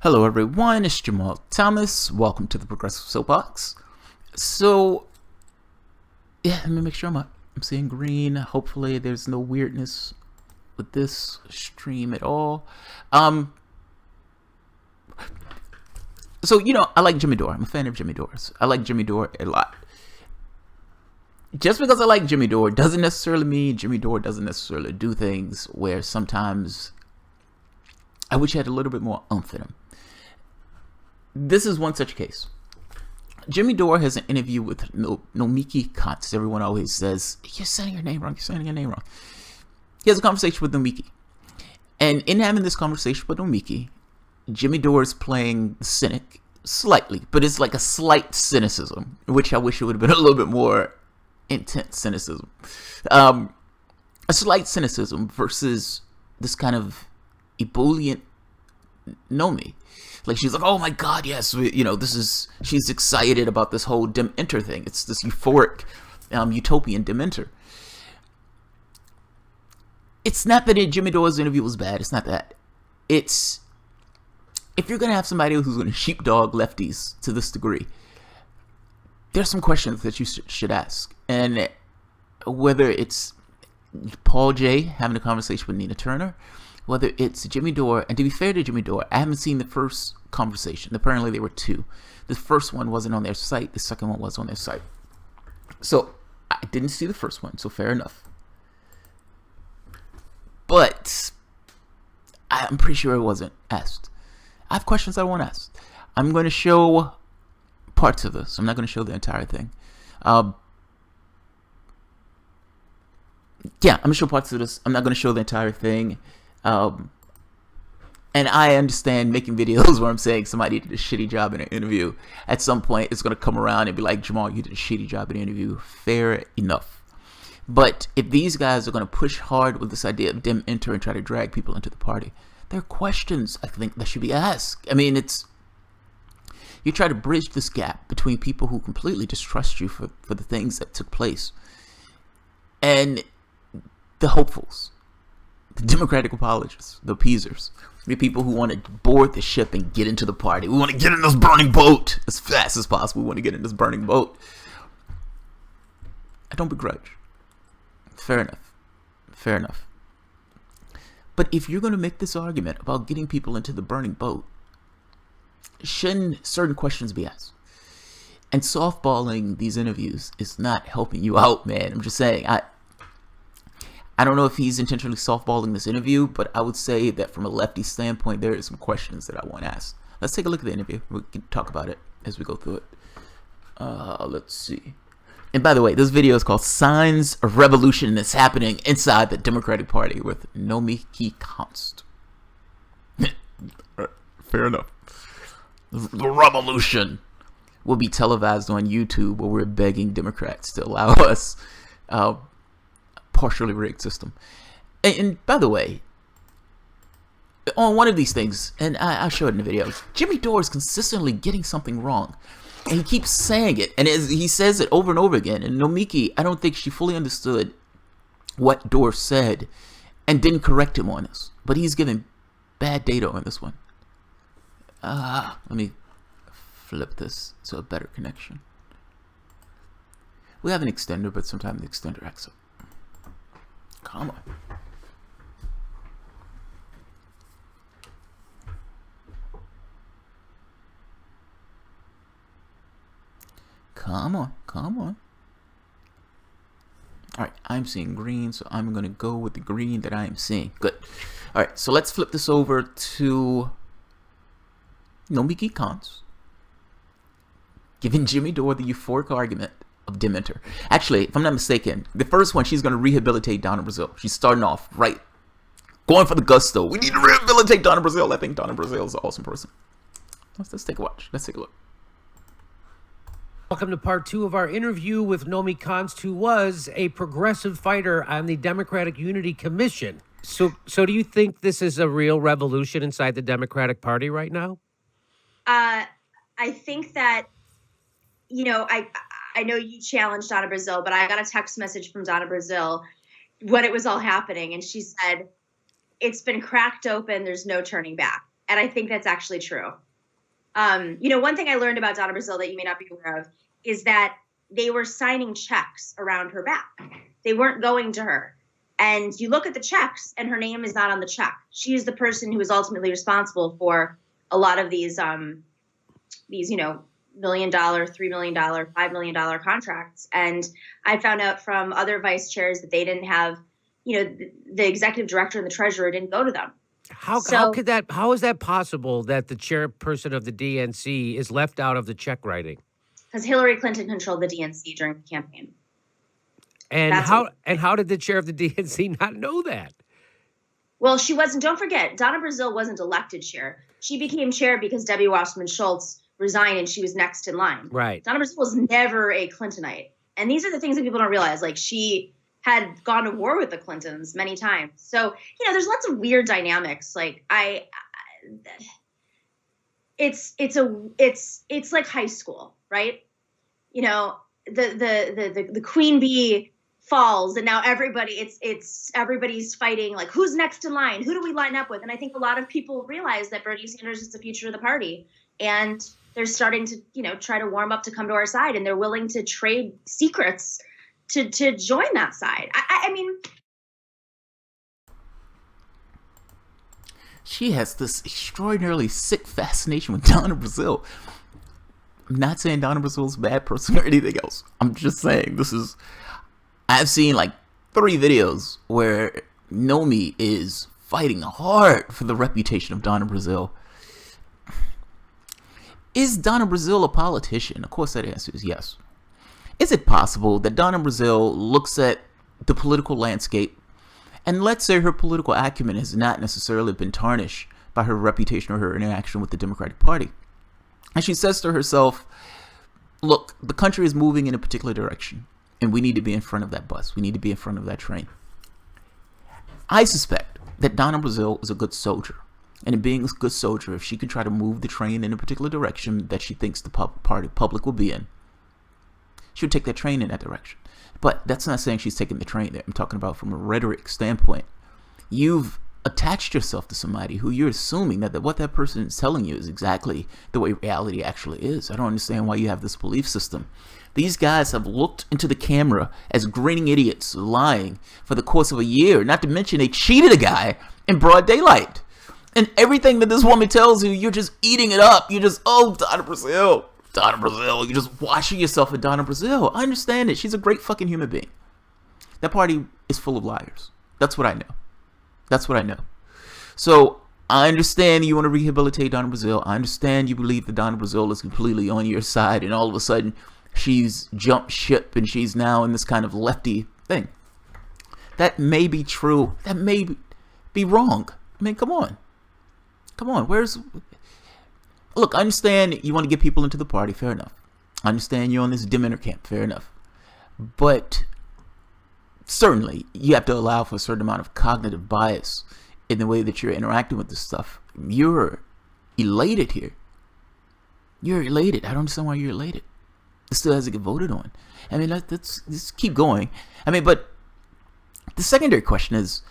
Hello everyone, it's Jamal Thomas. Welcome to the Progressive Soapbox. So, yeah, let me make sure I'm seeing green. Hopefully there's no weirdness with this stream at all. So, I like Jimmy Dore. I'm a fan of Jimmy Dore's. I like Jimmy Dore a lot. Just because I like Jimmy Dore doesn't necessarily mean Jimmy Dore doesn't necessarily do things where sometimes I wish he had a little bit more oomph in him. This is one such case. Jimmy Dore has an interview with Nomiki Konst. Everyone always says, you're saying your name wrong, you're saying your name wrong. He has a conversation with Nomiki. And in having this conversation with Nomiki, Jimmy Dore is playing the cynic slightly, but it's like a slight cynicism, which I wish it would have been a little bit more intense cynicism. A slight cynicism versus this kind of ebullient Nomi. Like, she's like, oh my god, yes, she's excited about this whole DEM-Enter thing. It's this euphoric, utopian Dementor. It's not that Jimmy Dore's interview was bad. It's not that. It's, if you're going to have somebody who's going to sheepdog lefties to this degree, there's some questions that you should ask. And whether it's Paul J. having a conversation with Nina Turner, whether it's Jimmy Dore, and to be fair to Jimmy Dore, I haven't seen the first conversation. Apparently there were two. The first one wasn't on their site. The second one was on their site. So I didn't see the first one, so fair enough. But I'm pretty sure it wasn't asked. I have questions I want asked. I'm going to show parts of this. I'm not going to show the entire thing. I'm going to show parts of this. I'm not going to show the entire thing. And I understand making videos where I'm saying somebody did a shitty job in an interview. At some point, it's going to come around and be like, Jamal, you did a shitty job in an interview. Fair enough. But if these guys are going to push hard with this idea of DEM-Enter and try to drag people into the party, there are questions, I think, that should be asked. I mean, you try to bridge this gap between people who completely distrust you for the things that took place and the hopefuls, the democratic apologists, the appeasers, the people who want to board the ship and get into the party. We want to get in this burning boat as fast as possible. We want to get in this burning boat. I don't begrudge. Fair enough. Fair enough. But if you're going to make this argument about getting people into the burning boat, shouldn't certain questions be asked? And softballing these interviews is not helping you out, man. I'm just saying, I don't know if he's intentionally softballing this interview, but I would say that from a lefty standpoint, there are some questions that I want to ask. Let's take a look at the interview. We can talk about it as we go through it. Let's see. And by the way, this video is called Signs of Revolution That's Happening Inside the Democratic Party with Nomiki Konst. Fair enough. The revolution will be televised on YouTube where we're begging Democrats to allow us partially rigged system. And by the way, on one of these things, and I'll show it in the video, Jimmy Dore is consistently getting something wrong. And he keeps saying it, and he says it over and over again. And Nomiki, I don't think she fully understood what Dore said and didn't correct him on this. But he's giving bad data on this one. Let me flip this to a better connection. We have an extender, but sometimes the extender acts up. Come on. Come on, come on. Alright, I'm seeing green, so I'm going to go with the green that I am seeing. Good. Alright, so let's flip this over to Nomiki Konst giving Jimmy Dore the euphoric argument of DEM-Enter. Actually, if I'm not mistaken, the first one, she's going to rehabilitate Donna Brazile. She's starting off, right, going for the gusto. We need to rehabilitate Donna Brazile. I think Donna Brazile is an awesome person. Let's take a watch. Let's take a look. Welcome to part 2 of our interview with Nomiki Konst, who was a progressive fighter on the Democratic Unity Commission. So do you think this is a real revolution inside the Democratic Party right now? I think that, I know you challenged Donna Brazile, but I got a text message from Donna Brazile when it was all happening, and she said, it's been cracked open, there's no turning back. And I think that's actually true. One thing I learned about Donna Brazile that you may not be aware of is that they were signing checks around her back. They weren't going to her. And you look at the checks and her name is not on the check. She is the person who is ultimately responsible for a lot of these $1 million, $3 million, $5 million contracts. And I found out from other vice chairs that they didn't have, the executive director and the treasurer didn't go to them. How is that possible that the chairperson of the DNC is left out of the check writing? Because Hillary Clinton controlled the DNC during the campaign. And how did the chair of the DNC not know that? Well, she wasn't. Don't forget, Donna Brazile wasn't elected chair. She became chair because Debbie Wasserman Schultz resigned and she was next in line. Right. Donna Brazile was never a Clintonite. And these are the things that people don't realize. Like, she had gone to war with the Clintons many times. So, there's lots of weird dynamics. Like, it's like high school, right? The queen bee falls and now everybody's fighting, like, who's next in line? Who do we line up with? And I think a lot of people realize that Bernie Sanders is the future of the party, and they're starting to, try to warm up to come to our side, and they're willing to trade secrets to join that side. I mean, she has this extraordinarily sick fascination with Donna Brazile. I'm not saying Donna Brazile's a bad person or anything else. I'm just saying I've seen like 3 videos where Nomi is fighting hard for the reputation of Donna Brazile. Is Donna Brazile a politician? Of course that answer is yes. Is it possible that Donna Brazile looks at the political landscape and let's say her political acumen has not necessarily been tarnished by her reputation or her interaction with the Democratic Party? And she says to herself, look, the country is moving in a particular direction, and we need to be in front of that bus. We need to be in front of that train. I suspect that Donna Brazile is a good soldier. And in being a good soldier, if she can try to move the train in a particular direction that she thinks the public will be in, she would take that train in that direction. But that's not saying she's taking the train there. I'm talking about from a rhetoric standpoint. You've attached yourself to somebody who you're assuming that what that person is telling you is exactly the way reality actually is. I don't understand why you have this belief system. These guys have looked into the camera as grinning idiots lying for the course of a year, not to mention they cheated a guy in broad daylight. And everything that this woman tells you, you're just eating it up. You're just, oh, Donna Brazile. You're just washing yourself with Donna Brazile. I understand it. She's a great fucking human being. That party is full of liars. That's what I know. So I understand you want to rehabilitate Donna Brazile. I understand you believe that Donna Brazile is completely on your side, and all of a sudden she's jumped ship and she's now in this kind of lefty thing. That may be true. That may be wrong. I mean, come on. Look, I understand you want to get people into the party. Fair enough. I understand you're on this Dementor camp. Fair enough. But certainly, you have to allow for a certain amount of cognitive bias in the way that you're interacting with this stuff. You're elated here. You're elated. I don't understand why you're elated. This still has to get voted on. I mean, let's keep going. I mean, but the secondary question is,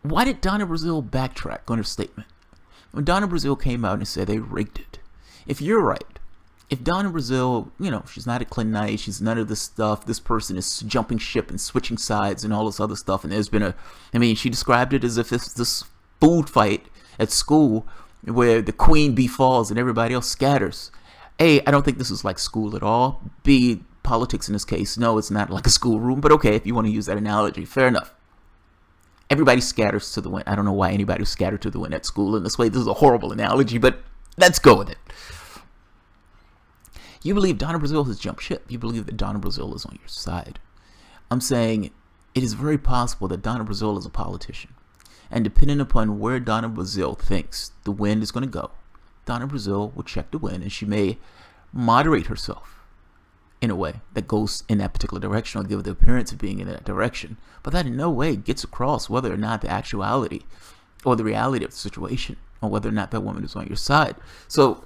why did Donna Brazile backtrack on her statement? When Donna Brazile came out and said they rigged it. If you're right, if Donna Brazile, she's not a Clintonite, she's none of this stuff, this person is jumping ship and switching sides and all this other stuff, and there's been she described it as if it's this food fight at school where the queen bee falls and everybody else scatters. A, I don't think this is like school at all. B, politics in this case, no, it's not like a schoolroom, but okay, if you want to use that analogy, fair enough. Everybody scatters to the wind. I don't know why anybody would scatter to the wind at school in this way. This is a horrible analogy, but let's go with it. You believe Donna Brazile has jumped ship. You believe that Donna Brazile is on your side. I'm saying it is very possible that Donna Brazile is a politician. And depending upon where Donna Brazile thinks the wind is going to go, Donna Brazile will check the wind and she may moderate herself in a way that goes in that particular direction or give the appearance of being in that direction. But that in no way gets across whether or not the actuality or the reality of the situation or whether or not that woman is on your side. So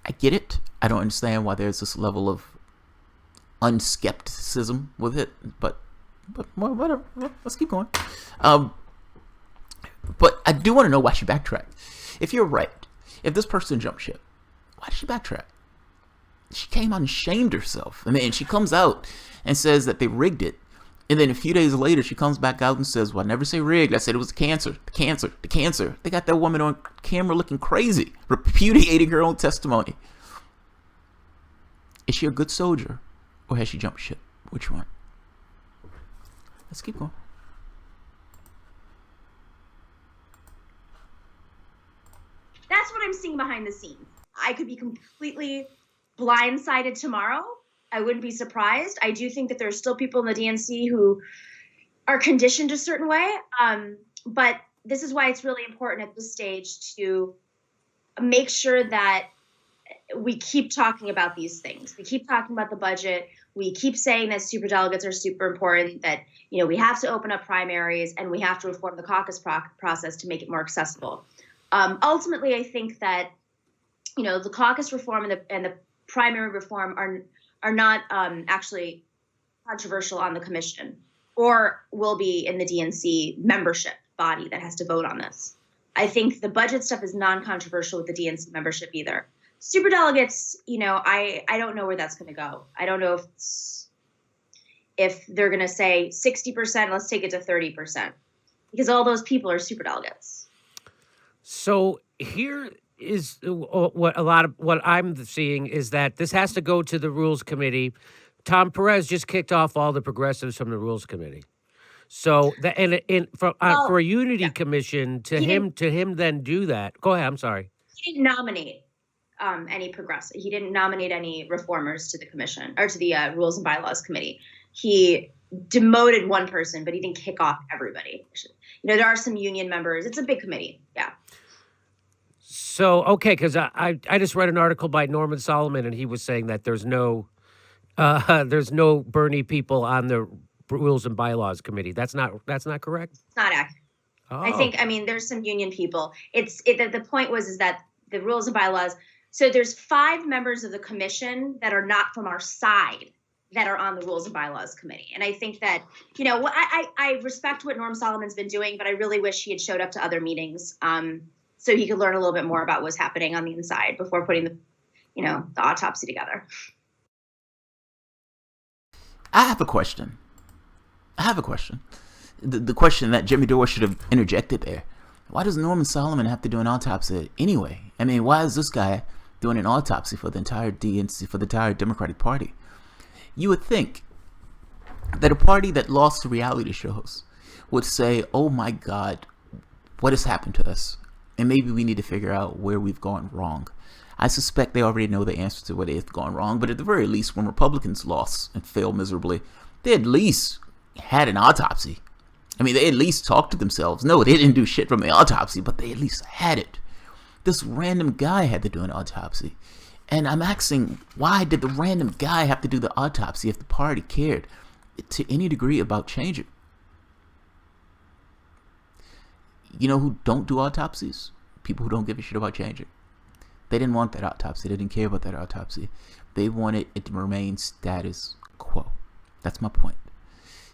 I get it. I don't understand why there's this level of unskepticism with it, but whatever. Let's keep going. But I do want to know why she backtracked. If you're right, if this person jumped ship, why did she backtrack? She came out and shamed herself. I mean, she comes out and says that they rigged it. And then a few days later, she comes back out and says, well, I never say rigged. I said it was the cancer. They got that woman on camera looking crazy, repudiating her own testimony. Is she a good soldier or has she jumped ship? Which one? Let's keep going. That's what I'm seeing behind the scenes. I could be completely blindsided tomorrow. I wouldn't be surprised. I do think that there are still people in the DNC who are conditioned a certain way. But this is why it's really important at this stage to make sure that we keep talking about these things. We keep talking about the budget. We keep saying that superdelegates are super important, that, you know, we have to open up primaries and we have to reform the caucus process to make it more accessible. Ultimately, I think that, you know, the caucus reform and the primary reform are not actually controversial on the commission, or will be in the DNC membership body that has to vote on this. I think the budget stuff is non-controversial with the DNC membership either. Superdelegates, you know, I don't know where that's going to go. I don't know if they're going to say 60%, let's take it to 30%, because all those people are superdelegates. So here is what I'm seeing is that this has to go to the Rules Committee. Tom Perez just kicked off all the progressives from the Rules Committee. So for a unity commission to him then do that. Go ahead. I'm sorry. He didn't nominate any progressive. He didn't nominate any reformers to the commission or to the Rules and Bylaws Committee. He demoted one person, but he didn't kick off everybody. You know, there are some union members. It's a big committee. Yeah. So, okay, because I just read an article by Norman Solomon, and he was saying that there's no Bernie people on the Rules and Bylaws Committee. That's not correct? It's not accurate. Oh. I mean, there's some union people. The point was that the Rules and Bylaws, so there's 5 members of the commission that are not from our side that are on the Rules and Bylaws Committee. And I think that, you know, I respect what Norm Solomon's been doing, but I really wish he had showed up to other meetings so he could learn a little bit more about what's happening on the inside before putting the autopsy together. I have a question. The question that Jimmy Dore should have interjected there. Why does Norman Solomon have to do an autopsy anyway? I mean, why is this guy doing an autopsy for the entire DNC, for the entire Democratic Party? You would think that a party that lost to reality shows would say, oh my God, what has happened to us? And maybe we need to figure out where we've gone wrong. I suspect they already know the answer to where they've gone wrong, but at the very least, when Republicans lost and failed miserably, they at least had an autopsy. I mean, they at least talked to themselves. No, they didn't do shit from the autopsy, but they at least had it. This random guy had to do an autopsy. And I'm asking, why did the random guy have to do the autopsy if the party cared to any degree about changing? You know who don't do autopsies? People who don't give a shit about changing. They didn't want that autopsy. They didn't care about that autopsy. They wanted it to remain status quo. That's my point.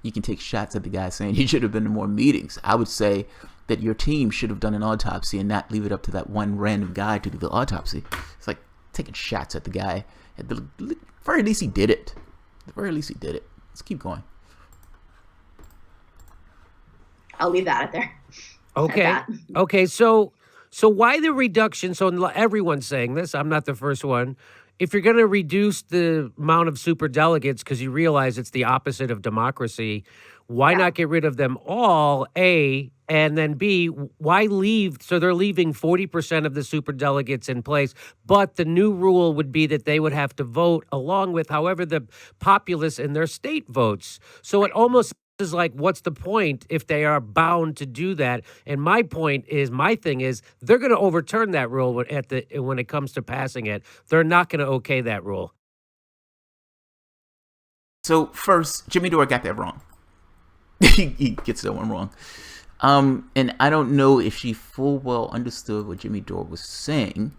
You can take shots at the guy saying you should have been to more meetings. I would say that your team should have done an autopsy and not leave it up to that one random guy to do the autopsy. It's like taking shots at the guy. At the very least, he did it. At the very least, he did it. Let's keep going. I'll leave that at there. Okay. Okay. So why the reduction? So everyone's saying this. I'm not the first one. If you're going to reduce the amount of superdelegates because you realize it's the opposite of democracy, why not get rid of them all, A, and then B, why leave? So they're leaving 40% of the superdelegates in place, but the new rule would be that they would have to vote along with however the populace in their state votes. So it almost is like, what's the point if they are bound to do that? And my thing is, they're going to overturn that rule when it comes to passing it. They're not going to okay that rule. So first, Jimmy Dore got that wrong. He gets that one wrong. And I don't know if she full well understood what Jimmy Dore was saying,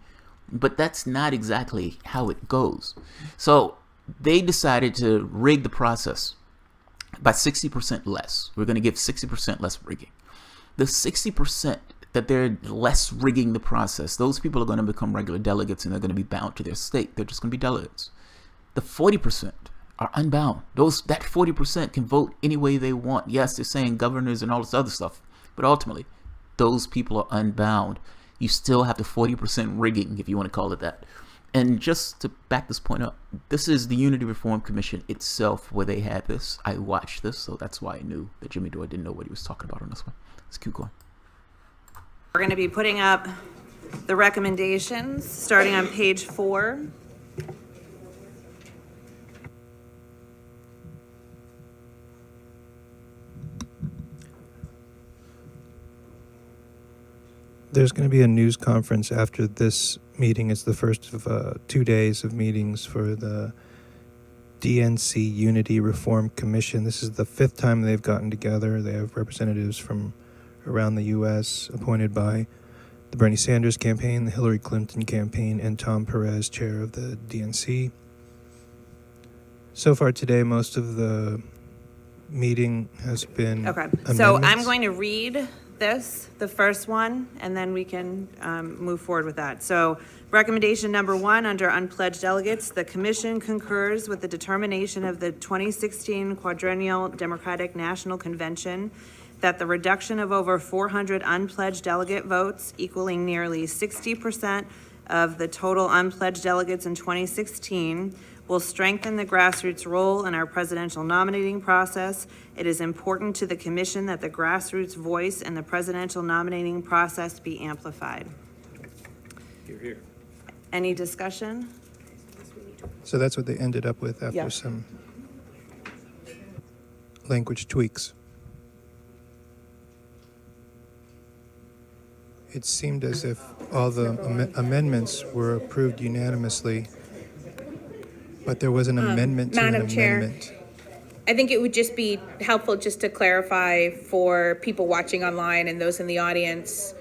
but that's not exactly how it goes. So they decided to rig the process by 60% less. We're going to give 60% less rigging. the 60% that they're less rigging the process, those people are going to become regular delegates and they're going to be bound to their state. They're just going to be delegates. The 40% are unbound. That 40% can vote any way they want. Yes, they're saying governors and all this other stuff, but ultimately, those people are unbound. You still have the 40% rigging, if you want to call it that. And just to back this point up, this is the Unity Reform Commission itself where they had this. I watched this, so that's why I knew that Jimmy Dore didn't know what he was talking about on this one. Let's keep going. We're going to be putting up the recommendations starting on page 4. There's going to be a news conference after this meeting. It's the first of 2 days of meetings for the DNC Unity Reform Commission. This is the 5th time they've gotten together. They have representatives from around the U.S. appointed by the Bernie Sanders campaign, the Hillary Clinton campaign, and Tom Perez, chair of the DNC. So far today, most of the meeting has been Okay, amendments. so I'm going to read this, the first one, and then we can move forward with that. So recommendation number 1 under unpledged delegates, the commission concurs with the determination of the 2016 Quadrennial Democratic National Convention that the reduction of over 400 unpledged delegate votes, equaling nearly 60% of the total unpledged delegates in 2016, will strengthen the grassroots role in our presidential nominating process. It is important to the commission that the grassroots voice in the presidential nominating process be amplified. Hear, hear. Any discussion? So that's what they ended up with after Yeah. some language tweaks. It seemed as if all the amendments were approved unanimously, but there was an amendment to an Madam Chair. amendment. I think it would just be helpful just to clarify for people watching online and those in the audience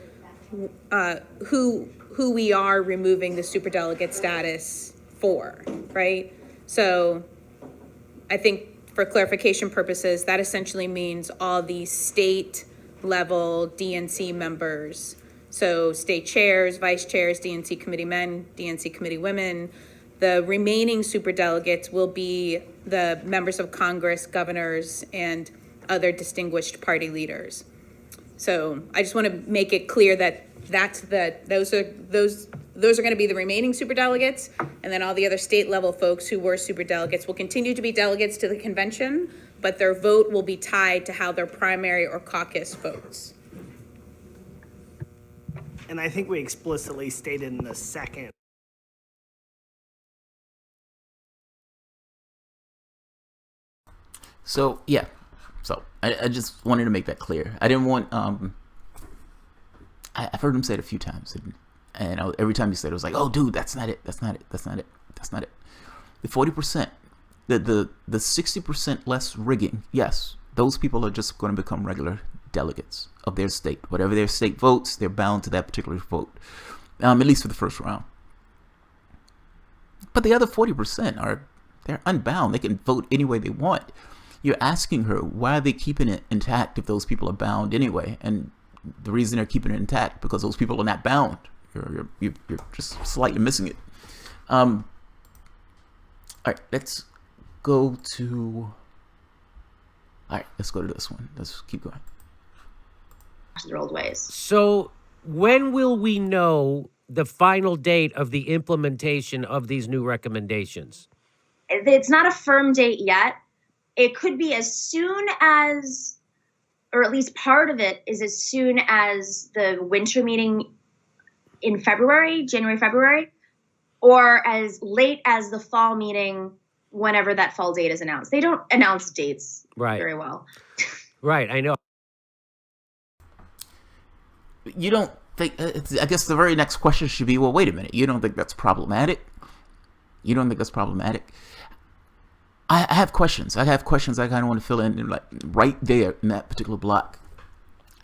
who we are removing the superdelegate status for, right? So I think for clarification purposes, that essentially means all the state level DNC members. So state chairs, vice chairs, DNC committee men, DNC committee women. The remaining superdelegates will be the members of Congress, governors, and other distinguished party leaders. So I just want to make it clear that those are going to be the remaining superdelegates, and then all the other state level folks who were superdelegates will continue to be delegates to the convention, but their vote will be tied to how their primary or caucus votes. And I think we explicitly stated in the second. So, yeah. So, I just wanted to make that clear. I didn't want, I've heard him say it a few times. And every time he said it, was like, oh, dude, that's not it. That's not it. That's not it. That's not it. The 40%, the 60% less rigging, yes, those people are just going to become regular delegates of their state. Whatever their state votes, they're bound to that particular vote, at least for the first round. But the other 40% they're unbound. They can vote any way they want. You're asking her, why are they keeping it intact if those people are bound anyway? And the reason they're keeping it intact, because those people are not bound. You're just slightly missing it. All right, let's go to this one. Let's keep going. Their old ways. So when will we know the final date of the implementation of these new recommendations? It's not a firm date yet. It could be as soon as, or at least part of it is as soon as the winter meeting in January, February, or as late as the fall meeting, whenever that fall date is announced. They don't announce dates very well. Right, I know. You don't think, I guess the very next question should be, well, wait a minute. You don't think that's problematic? You don't think that's problematic? I have questions. I kind of want to fill in like right there in that particular block.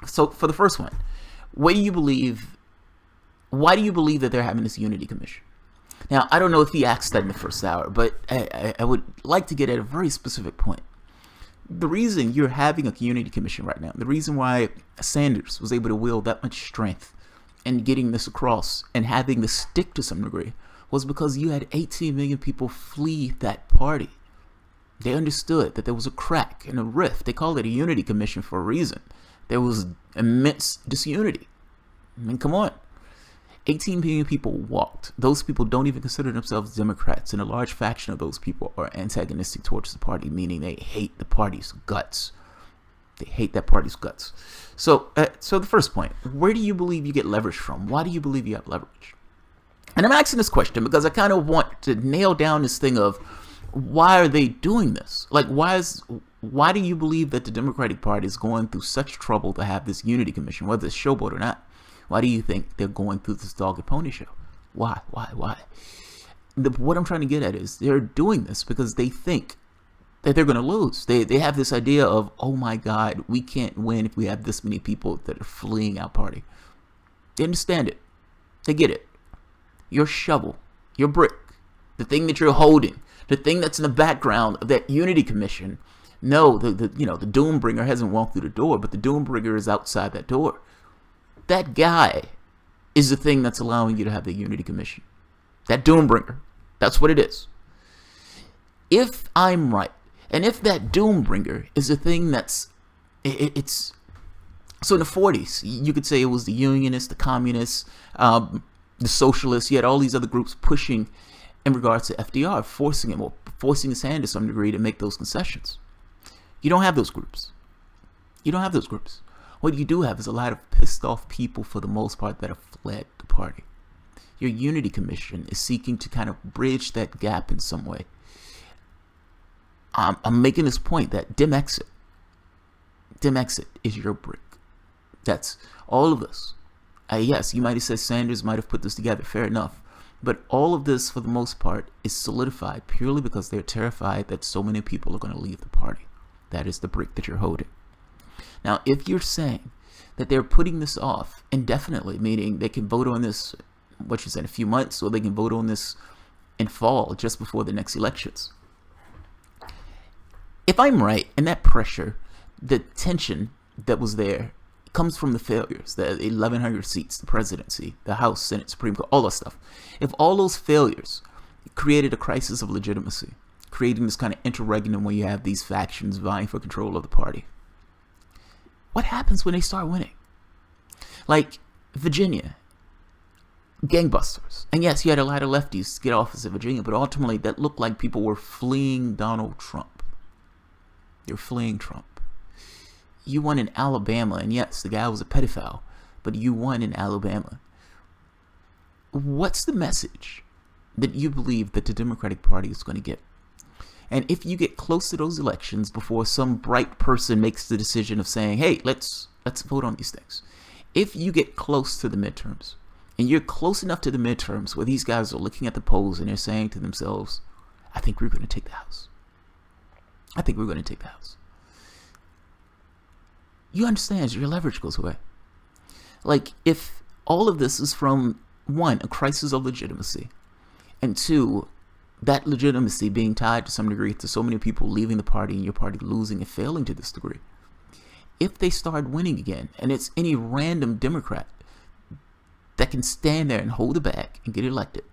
So for the first one, why do you believe that they're having this unity commission? Now, I don't know if he asked that in the first hour, but I would like to get at a very specific point. the reason you're having a unity commission right now, the reason why Sanders was able to wield that much strength in getting this across and having this stick to some degree, was because you had 18 million people flee that party. They understood that there was a crack and a rift. They call it a unity commission for a reason. There was immense disunity. I mean, come on. 18 million people walked. Those people don't even consider themselves Democrats, and a large faction of those people are antagonistic towards the party, meaning they hate the party's guts. They hate that party's guts. So the first point, where do you believe you get leverage from? Why do you believe you have leverage? And I'm asking this question because I kind of want to nail down this thing of, why are they doing this? Like, why do you believe that the Democratic Party is going through such trouble to have this unity commission, whether it's showboat or not? Why do you think they're going through this dog and pony show? Why? What I'm trying to get at is they're doing this because they think that they're going to lose. They have this idea of, oh my God, we can't win if we have this many people that are fleeing our party. They understand it. They get it. Your shovel, your brick, the thing that you're holding, the thing that's in the background of that unity commission. No, the Doombringer hasn't walked through the door, but the Doombringer is outside that door. That guy is the thing that's allowing you to have the unity commission. That Doombringer. That's what it is. If I'm right, and if that Doombringer is a thing that's, it's, so in the 40s, you could say it was the Unionists, the Communists, the Socialists. You had all these other groups pushing in regards to FDR, forcing his hand to some degree to make those concessions. You don't have those groups. What you do have is a lot of pissed off people, for the most part, that have fled the party. Your unity commission is seeking to kind of bridge that gap in some way. I'm making this point that DEM-Exit is your brick. That's all of this. Yes, you might have said Sanders might have put this together, fair enough. But all of this, for the most part, is solidified purely because they're terrified that so many people are going to leave the party. That is the brick that you're holding. Now, if you're saying that they're putting this off indefinitely, meaning they can vote on this, what you said, in a few months, or they can vote on this in fall, just before the next elections. If I'm right, and that pressure, the tension that was there, comes from the failures, the 1,100 seats, the presidency, the House, Senate, Supreme Court, all that stuff. If all those failures created a crisis of legitimacy, creating this kind of interregnum where you have these factions vying for control of the party, what happens when they start winning? Like Virginia, gangbusters. And yes, you had a lot of lefties get office in Virginia, but ultimately that looked like people were fleeing Donald Trump. They're fleeing Trump. You won in Alabama, and yes, the guy was a pedophile, but you won in Alabama. What's the message that you believe that the Democratic Party is going to get? And if you get close to those elections before some bright person makes the decision of saying, hey, let's vote on these things. If you get close to the midterms, and you're close enough to the midterms where these guys are looking at the polls and they're saying to themselves, I think we're going to take the House. You understand your leverage goes away. Like, if all of this is from, one, a crisis of legitimacy, and two, that legitimacy being tied to some degree to so many people leaving the party and your party losing and failing to this degree, if they start winning again, and it's any random Democrat that can stand there and hold the bag and get elected,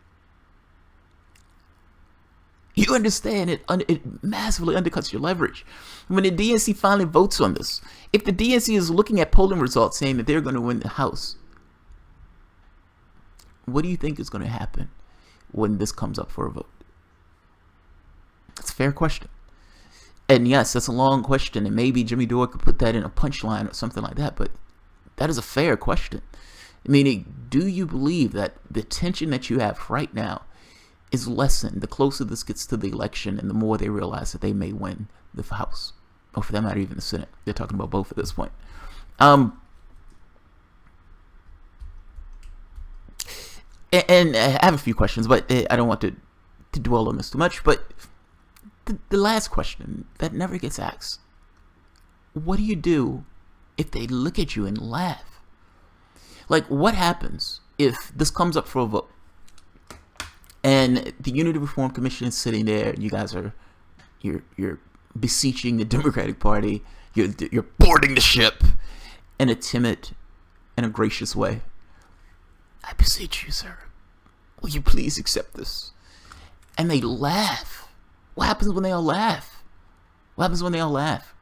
you understand it massively undercuts your leverage. When the DNC finally votes on this, if the DNC is looking at polling results saying that they're going to win the House, what do you think is going to happen when this comes up for a vote? That's a fair question. And yes, that's a long question, and maybe Jimmy Dore could put that in a punchline or something like that, but that is a fair question. Meaning, do you believe that the tension that you have right now is lessened the closer this gets to the election and the more they realize that they may win the House? Or for that matter, even the Senate. They're talking about both at this point. And I have a few questions, but I don't want to dwell on this too much. But the last question that never gets asked, what do you do if they look at you and laugh? Like, what happens if this comes up for a vote and the Unity Reform Commission is sitting there and you guys are you're beseeching the Democratic Party. You're boarding the ship in a timid and a gracious way. I beseech you, sir. Will you please accept this? And they laugh. What happens when they all laugh? What happens when they all laugh?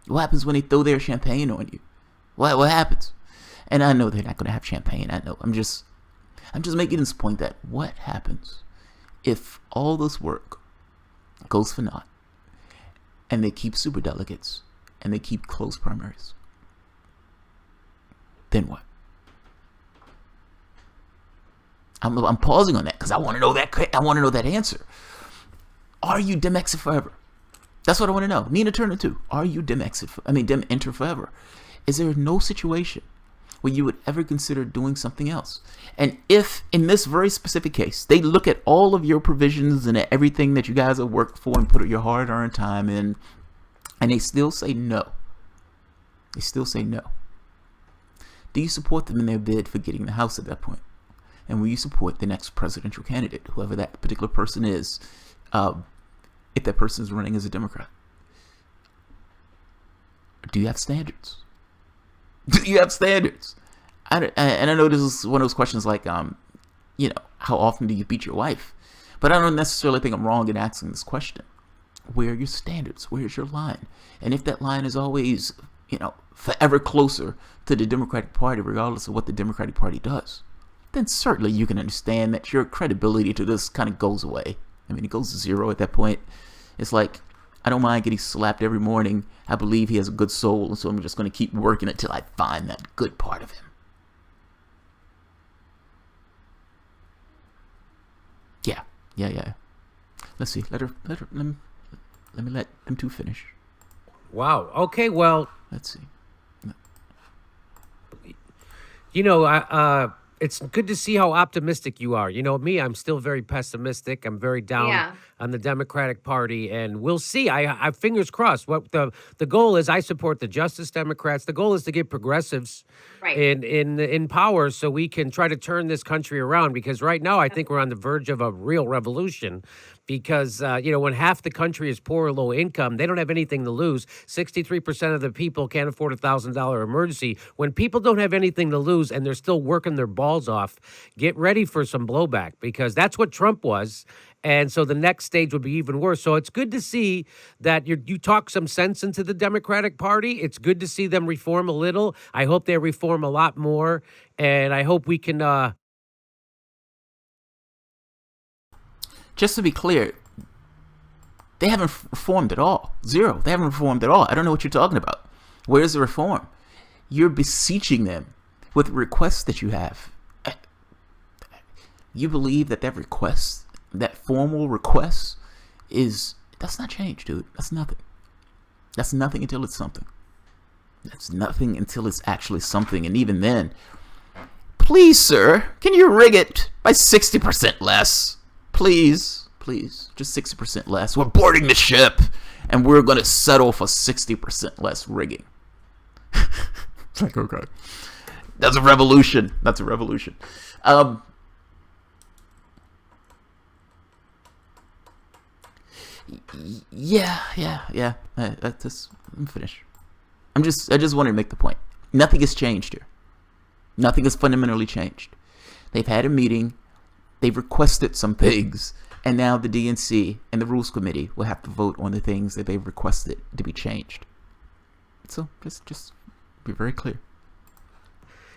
What happens when they throw their champagne on you? What happens? And I know they're not going to have champagne. I know. I'm just making this point that what happens if all this work goes for naught and they keep superdelegates and they keep close primaries? Then what? I'm pausing on that because I want to know that answer. Are you Dem-Exit forever? That's what I want to know. Nina Turner too. Are you Dem-Enter forever? Is there no situation where you would ever consider doing something else? And if, in this very specific case, they look at all of your provisions and everything that you guys have worked for and put your hard-earned time in, and they still say no. Do you support them in their bid for getting the House at that point? And will you support the next presidential candidate, whoever that particular person is, if that person is running as a Democrat? Do you have standards? Do you have standards? And I know this is one of those questions like, how often do you beat your wife? But I don't necessarily think I'm wrong in asking this question. Where are your standards? Where's your line? And if that line is always, forever closer to the Democratic Party, regardless of what the Democratic Party does, then certainly you can understand that your credibility to this kind of goes away. I mean, it goes to zero at that point. It's like, I don't mind getting slapped every morning. I believe he has a good soul, and so I'm just going to keep working until I find that good part of him. Yeah. Let's see. Let me let them two finish. Wow. Okay. Well, Let's see. It's good to see how optimistic you are. Me, I'm still very pessimistic. I'm very down on the Democratic Party, and we'll see. I fingers crossed. What the goal is, I support the Justice Democrats. The goal is to get progressives in power so we can try to turn this country around, because right now I think we're on the verge of a real revolution. Because, when half the country is poor or low income, they don't have anything to lose. 63% of the people can't afford a $1,000 emergency. When people don't have anything to lose and they're still working their balls off, get ready for some blowback, because that's what Trump was. And so the next stage would be even worse. So it's good to see that you talk some sense into the Democratic Party. It's good to see them reform a little. I hope they reform a lot more. And I hope we can... Just to be clear, they haven't reformed at all. Zero. They haven't reformed at all. I don't know what you're talking about. Where's the reform? You're beseeching them with requests that you have. You believe that request, that formal request, that's not change, dude. That's nothing. That's nothing until it's something. That's nothing until it's actually something. And even then, please, sir, can you rig it by 60% less? Please, just 60% less. We're boarding the ship, and we're going to settle for 60% less rigging. It's like, okay. That's a revolution. Yeah. I'm finished. I just wanted to make the point. Nothing has changed here. Nothing has fundamentally changed. They've had a meeting. They've requested some things, and now the DNC and the Rules Committee will have to vote on the things that they've requested to be changed. So just be very clear.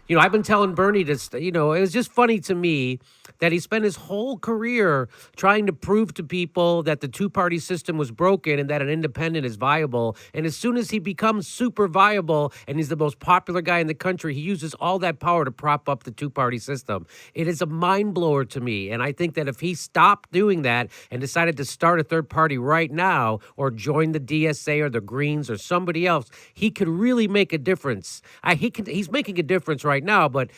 I've been telling Bernie this, it was just funny to me that he spent his whole career trying to prove to people that the two-party system was broken and that an independent is viable. And as soon as he becomes super viable and he's the most popular guy in the country, he uses all that power to prop up the two-party system. It is a mind blower to me. And I think that if he stopped doing that and decided to start a third party right now, or join the DSA or the Greens or somebody else, he could really make a difference. He's making a difference right now, but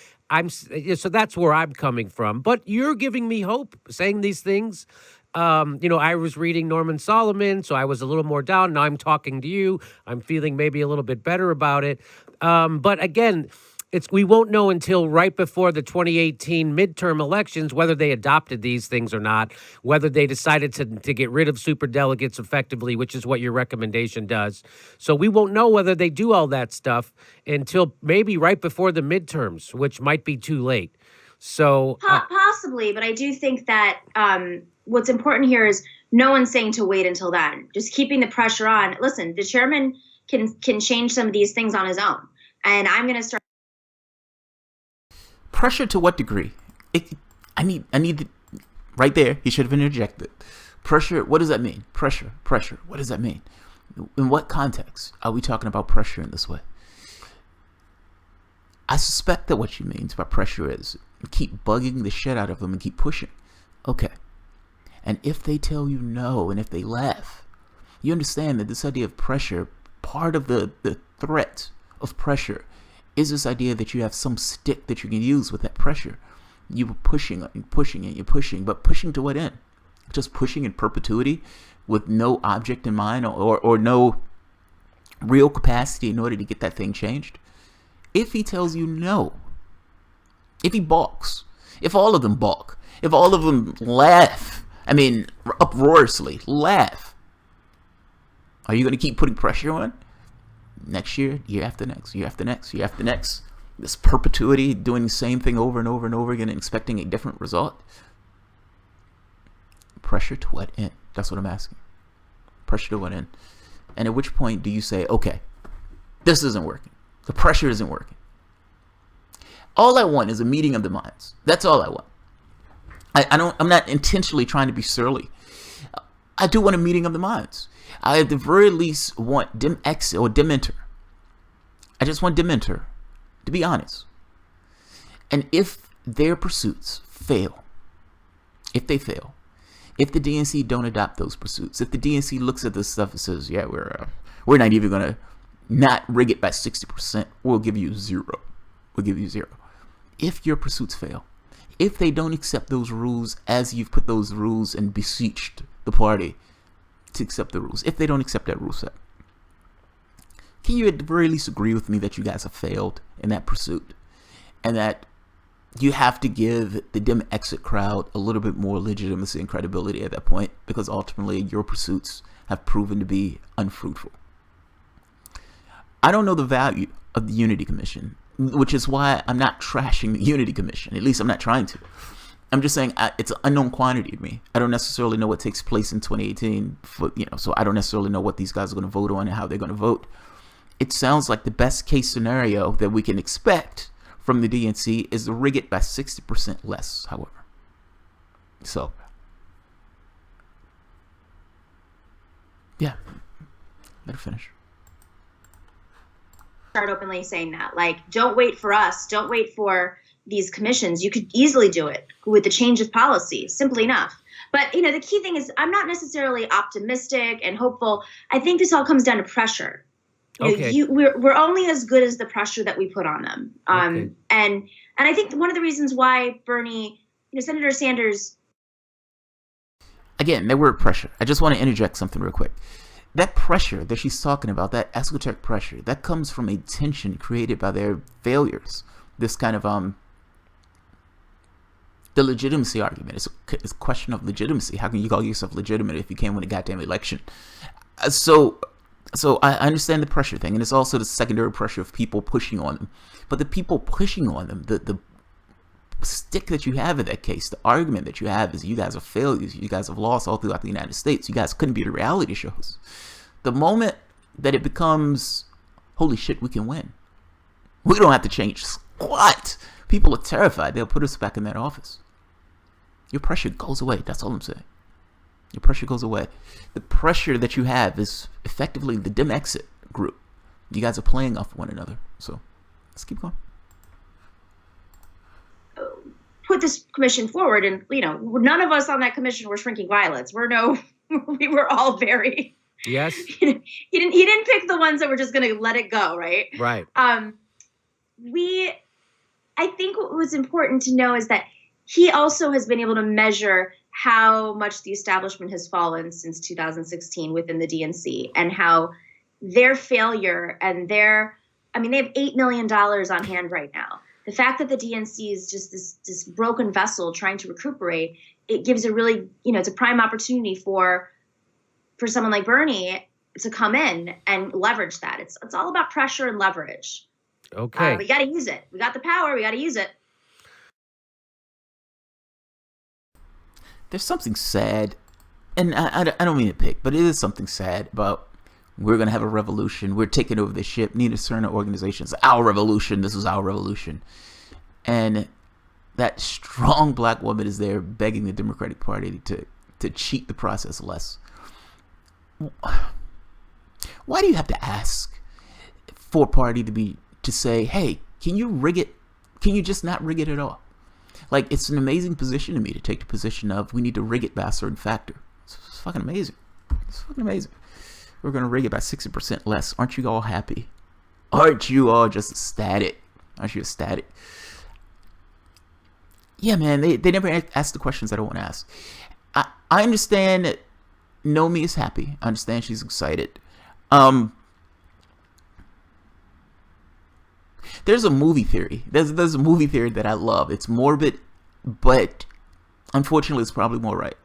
so that's where I'm coming from. But you're giving me hope saying these things. I was reading Norman Solomon, so I was a little more down. Now I'm talking to you. I'm feeling maybe a little bit better about it. But again, we won't know until right before the 2018 midterm elections whether they adopted these things or not, whether they decided to get rid of superdelegates effectively, which is what your recommendation does. So we won't know whether they do all that stuff until maybe right before the midterms, which might be too late. So possibly, but I do think that what's important here is no one's saying to wait until then. Just keeping the pressure on. Listen, the chairman can change some of these things on his own, and I'm going to start. Pressure to what degree? I need right there. He should have interjected. Pressure. What does that mean? Pressure. What does that mean? In what context are we talking about pressure in this way? I suspect that what you mean by pressure is keep bugging the shit out of them and keep pushing. Okay. And if they tell you no, and if they laugh, you understand that this idea of pressure, part of the threat of pressure is this idea that you have some stick that you can use with that pressure. You were pushing and pushing and you're pushing, but pushing to what end? Just pushing in perpetuity with no object in mind or no real capacity in order to get that thing changed? If he tells you no, if he balks, if all of them balk, if all of them laugh, uproariously laugh, are you going to keep putting pressure on? Next year, year after next, year after next, year after next. This perpetuity, doing the same thing over and over and over again and expecting a different result. Pressure to what end? That's what I'm asking. Pressure to what end? And at which point do you say, okay, this isn't working. The pressure isn't working. All I want is a meeting of the minds. That's all I want. I'm not intentionally trying to be surly. I do want a meeting of the minds. I at the very least want DEM-Exit or Dementor. I just want Dementor, to be honest. And if their pursuits fail, if the DNC don't adopt those pursuits, if the DNC looks at this stuff and says, yeah, we're not even going to not rig it by 60%, we'll give you zero. We'll give you zero. If your pursuits fail, if they don't accept those rules as you've put those rules and beseeched the party to accept the rules, if they don't accept that rule set, can you at the very least agree with me that you guys have failed in that pursuit and that you have to give the DEM-Exit crowd a little bit more legitimacy and credibility at that point, because ultimately your pursuits have proven to be unfruitful? I don't know the value of the Unity Commission, which is why I'm not trashing the Unity Commission. At least I'm not trying to. I'm just saying it's an unknown quantity to me. I don't necessarily know what takes place in 2018, so I don't necessarily know what these guys are going to vote on and how they're going to vote. It sounds like the best case scenario that we can expect from the DNC is to rig it by 60% less, however. So, yeah, better finish. Start openly saying that, like, don't wait for us, don't wait for these commissions. You could easily do it with the change of policy, simply enough. But the key thing is I'm not necessarily optimistic and hopeful. I think this all comes down to pressure. We're only as good as the pressure that we put on them. And I think one of the reasons why Bernie, Senator Sanders. Again, that word pressure. I just want to interject something real quick. That pressure that she's talking about, that esoteric pressure, that comes from a tension created by their failures. This kind of the legitimacy argument. It's a question of legitimacy. How can you call yourself legitimate if you can't win a goddamn election? So I understand the pressure thing, and it's also the secondary pressure of people pushing on them. But the people pushing on them, the stick that you have in that case, the argument that you have is you guys are failures. You guys have lost all throughout the United States. You guys couldn't be the reality shows. The moment that it becomes, holy shit, we can win. We don't have to change squat. People are terrified. They'll put us back in that office. Your pressure goes away. That's all I'm saying. Your pressure goes away. The pressure that you have is effectively the DEM-Exit group. You guys are playing off one another. So let's keep going. Put this commission forward, and none of us on that commission were shrinking violets. We were all very. Yes. He didn't pick the ones that were just going to let it go, right? Right. I think what was important to know is that he also has been able to measure how much the establishment has fallen since 2016 within the DNC, and how their failure and their I mean, they have $8 million on hand right now. The fact that the DNC is just this broken vessel trying to recuperate, it gives a really, it's a prime opportunity for someone like Bernie to come in and leverage that. It's all about pressure and leverage. Okay. We got to use it. We got the power. We got to use it. There's something sad, and I don't mean to pick, but it is something sad about we're going to have a revolution. We're taking over the ship. Nina Cerna organizations. Our revolution. This is our revolution. And that strong black woman is there begging the Democratic Party to cheat the process less. Why do you have to ask for a party to say, hey, can you rig it? Can you just not rig it at all? Like, it's an amazing position to me to take the position of we need to rig it by a certain factor. It's fucking amazing. It's fucking amazing. We're going to rig it by 60% less. Aren't you all happy? Aren't you all just ecstatic? Aren't you ecstatic? Yeah, man, they never ask the questions I don't want to ask. I understand that Nomi is happy. I understand she's excited. There's a movie theory. There's a movie theory that I love. It's morbid, but unfortunately it's probably more right.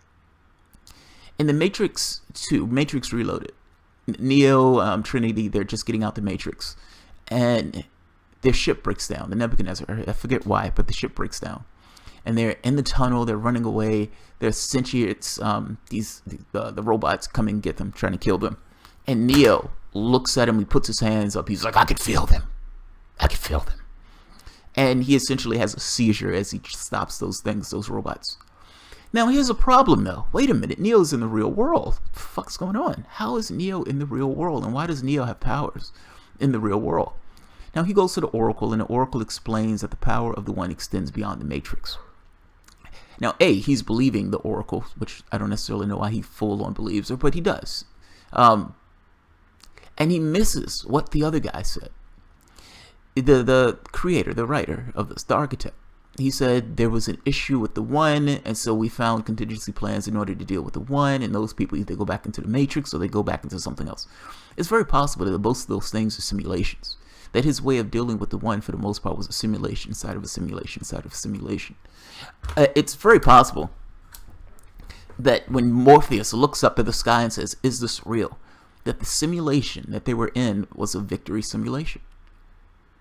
In the Matrix 2, Matrix Reloaded, Neo, Trinity, they're just getting out the Matrix, and their ship breaks down. The Nebuchadnezzar, I forget why, but the ship breaks down. And they're in the tunnel, they're running away, they're sentient, the robots come and get them, trying to kill them. And Neo looks at him, he puts his hands up, he's like, I can feel them. I can feel them. And he essentially has a seizure as he stops those robots. Now, here's a problem, though. Wait a minute, Neo's in the real world. What the fuck's going on? How is Neo in the real world? And why does Neo have powers in the real world? Now, he goes to the Oracle, and the Oracle explains that the power of the One extends beyond the Matrix. Now, he's believing the Oracle, which I don't necessarily know why he full-on believes her, but he does. And he misses what the other guy said. The creator, the writer of this, the architect, he said there was an issue with the One, and so we found contingency plans in order to deal with the One, and those people either go back into the Matrix or they go back into something else. It's very possible that both of those things are simulations. That his way of dealing with the One, for the most part, was a simulation inside of a simulation inside of a simulation. It's very possible that when Morpheus looks up at the sky and says, is this real? That the simulation that they were in was a victory simulation.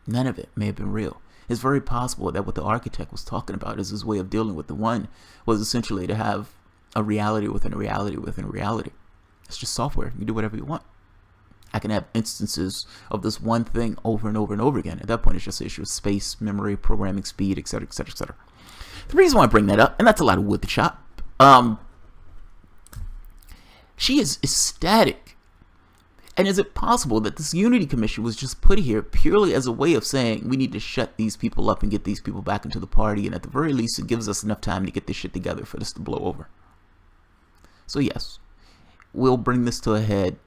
None of it may have been real. It's very possible that what the architect was talking about is his way of dealing with the One was essentially to have a reality within a reality within a reality. It's just software. You do whatever you want. I can have instances of this one thing over and over and over again. At that point, it's just an issue of space, memory, programming, speed, etc., etc., etc. The reason why I bring that up, and that's a lot of wood to chop, she is ecstatic. And is it possible that this Unity Commission was just put here purely as a way of saying we need to shut these people up and get these people back into the party, and at the very least it gives us enough time to get this shit together for this to blow over? So yes, we'll bring this to a head.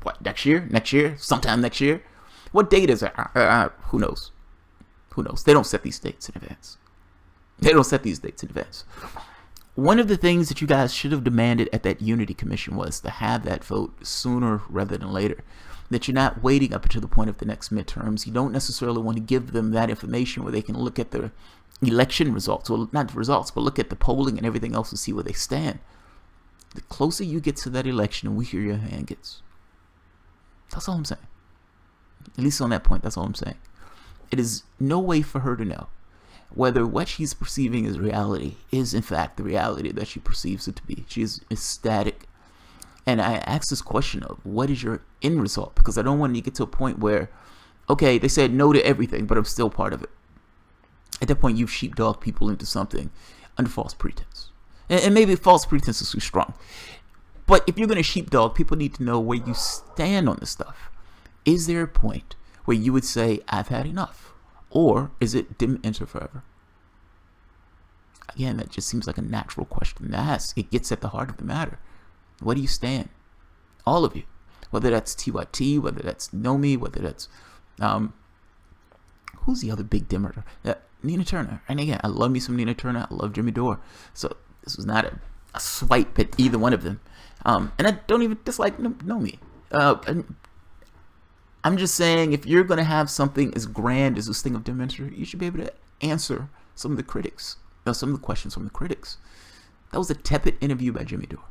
What, next year? Sometime next year? What date is it? Who knows? They don't set these dates in advance. One of the things that you guys should have demanded at that Unity Commission was to have that vote sooner rather than later. That you're not waiting up until the point of the next midterms. You don't necessarily want to give them that information where they can look at the election results, well, not the results, but look at the polling and everything else and see where they stand. The closer you get to that election, the weaker your hand gets. That's all I'm saying. At least on that point, that's all I'm saying. It is no way for her to know whether what she's perceiving as reality is in fact the reality that she perceives it to be. She is ecstatic. And I asked this question of what is your end result? Because I don't want to get to a point where, okay, they said no to everything, but I'm still part of it. At that point, you've sheepdog people into something under false pretense. And maybe false pretense is too strong. But if you're going to sheepdog, people need to know where you stand on this stuff. Is there a point where you would say, I've had enough? Or is it DEM-Enter forever? Again, that just seems like a natural question to ask. It gets at the heart of the matter. Where do you stand? All of you. Whether that's TYT, whether that's Nomi, whether that's... who's the other big Dementor? Nina Turner. And again, I love me some Nina Turner. I love Jimmy Dore. So this was not a swipe at either one of them. And I don't even dislike Nomi. I'm just saying, if you're going to have something as grand as this thing of Dementor, you should be able to answer some of the critics. Some of the questions from the critics. That was a tepid interview by Jimmy Dore.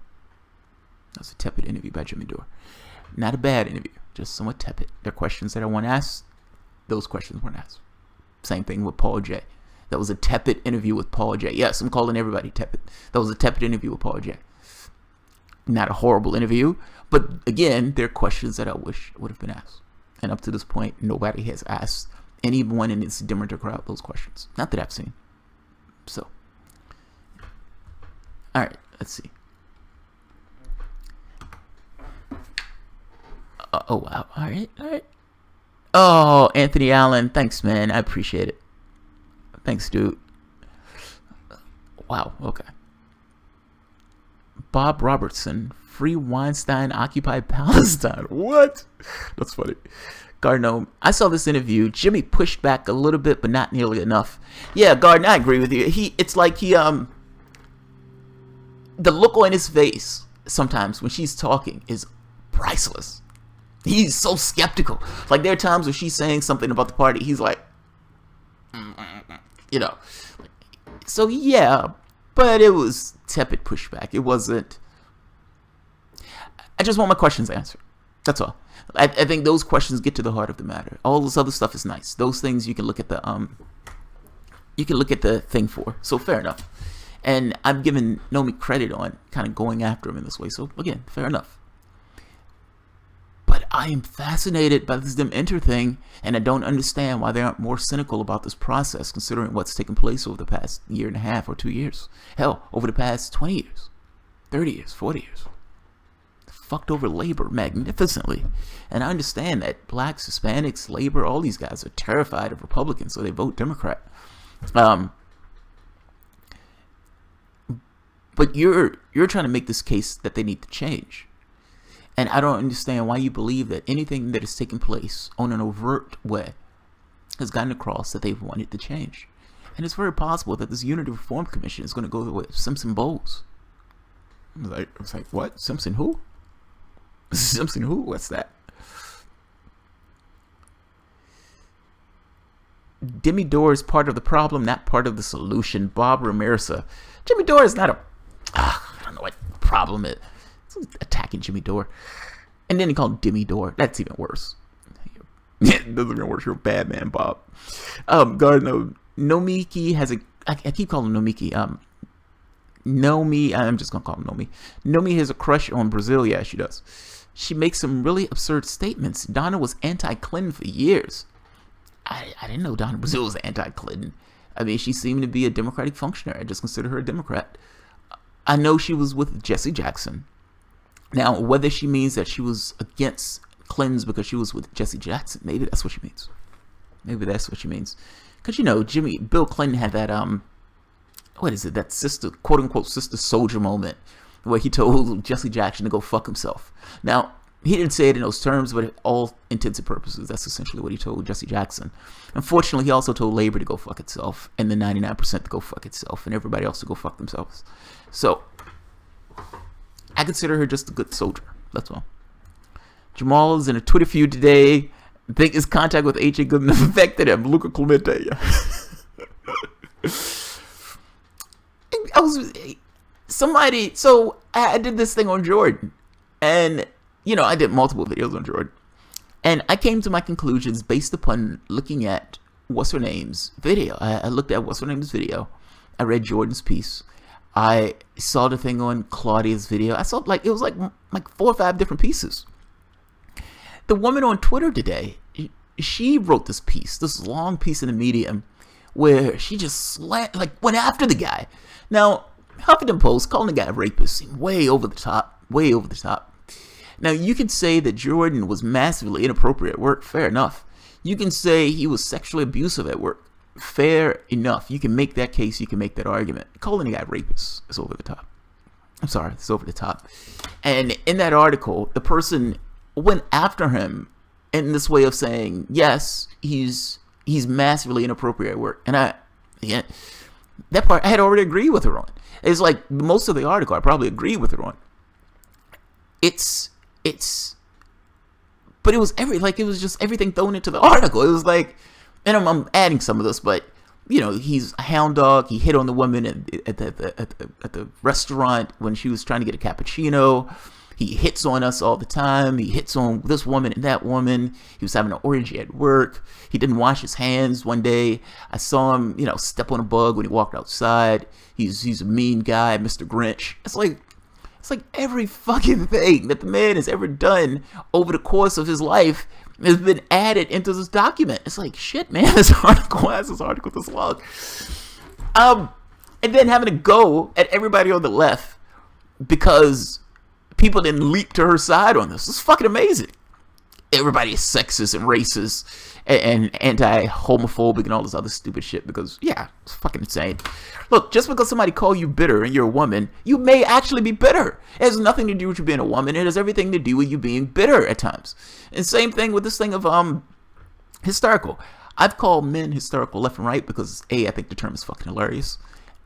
Not a bad interview, just somewhat tepid. There are questions that I want asked. Those questions weren't asked. Same thing with Paul J. That was a tepid interview with Paul J. Yes, I'm calling everybody tepid. That was a tepid interview with Paul J. Not a horrible interview, but again, there are questions that I wish would have been asked. And up to this point, nobody has asked anyone in this Dementor crowd those questions. Not that I've seen. So, all right, let's see. Oh, wow. All right. Oh, Anthony Allen. Thanks, man. I appreciate it. Thanks, dude. Wow. Okay. Bob Robertson. Free Weinstein, Occupy Palestine. What? That's funny. Gardner, I saw this interview. Jimmy pushed back a little bit, but not nearly enough. Yeah, Gardner, I agree with you. It's like the look on his face sometimes when she's talking is priceless. He's so skeptical. Like, there are times when she's saying something about the party, he's like, you know. So yeah, but it was tepid pushback. It wasn't. I just want my questions answered. That's all. I think those questions get to the heart of the matter. All this other stuff is nice. Those things you can look at the thing for. So fair enough. And I'm giving Nomi credit on kind of going after him in this way. So again, fair enough. But I am fascinated by this Dem-Enter thing, and I don't understand why they aren't more cynical about this process, considering what's taken place over the past year and a half or 2 years. Hell, over the past 20 years, 30 years, 40 years. Fucked over labor magnificently. And I understand that blacks, Hispanics, labor, all these guys are terrified of Republicans, so they vote Democrat. But you're trying to make this case that they need to change. And I don't understand why you believe that anything that has taken place on an overt way has gotten across that they've wanted to change. And it's very possible that this Unity Reform Commission is going to go the way of Simpson Bowles. I was like, what? Simpson who? Simpson who? What's that? Jimmy Dore is part of the problem, not part of the solution. Bob Ramirez. Jimmy Dore is not I don't know what the problem is. It's attacking Jimmy Dore. And then he called him Demi Dore. That's even worse. That's even worse. You're a bad man, Bob. Gardner, Nomiki has a... I keep calling him Nomiki. Nomi, I'm just going to call him Nomi. Nomi has a crush on Brazile. Yeah, she does. She makes some really absurd statements. Donna was anti-Clinton for years. I didn't know Donna Brazile was anti-Clinton. I mean, she seemed to be a Democratic functionary. I just consider her a Democrat. I know she was with Jesse Jackson. Now, whether she means that she was against Clintons because she was with Jesse Jackson, maybe that's what she means. Maybe that's what she means. Because, you know, Bill Clinton had that, what is it, that sister, quote-unquote, sister soldier moment where he told Jesse Jackson to go fuck himself. Now, he didn't say it in those terms, but all intents and purposes, that's essentially what he told Jesse Jackson. Unfortunately, he also told labor to go fuck itself, and the 99% to go fuck itself, and everybody else to go fuck themselves. So, I consider her just a good soldier. That's all. Jamal is in a Twitter feud today. I think his contact with H.A. Goodman affected him. Luca Clemente. So I did this thing on Jordan. And, you know, I did multiple videos on Jordan. And I came to my conclusions based upon looking at What's-Her-Name's video. I looked at What's-Her-Name's video. I read Jordan's piece. I saw the thing on Claudia's video. I saw it was like 4 or 5 different pieces. The woman on Twitter today, she wrote this piece, this long piece in the Medium, where she just went after the guy. Now, Huffington Post calling the guy a rapist seemed way over the top. Now, you could say that Jordan was massively inappropriate at work. Fair enough. You can say he was sexually abusive at work. Fair enough. You can make that case. You can make that argument. Calling the guy a rapist is over the top. I'm sorry, it's over the top. And in that article, the person went after him in this way of saying, yes, he's massively inappropriate at work. And that part I had already agreed with her on. It's like most of the article I probably agreed with her on. It's But it was it was just everything thrown into the article. It was like, and I'm adding some of this, but you know, he's a hound dog. He hit on the woman at the restaurant when she was trying to get a cappuccino. He hits on us all the time. He hits on this woman and that woman. He was having an orgy at work. He didn't wash his hands one day. I saw him, you know, step on a bug when he walked outside. He's a mean guy, Mr. Grinch. It's like every fucking thing that the man has ever done over the course of his life has been added into this document. It's like, shit, man, this article this long. And then having to go at everybody on the left because people didn't leap to her side on this. It's fucking amazing. Everybody is sexist and racist and anti-homophobic and all this other stupid shit because, yeah, it's fucking insane. Look, just because somebody call you bitter and you're a woman, you may actually be bitter. It has nothing to do with you being a woman. It has everything to do with you being bitter at times. And same thing with this thing of hysterical. I've called men hysterical left and right because, A, I think the term is fucking hilarious.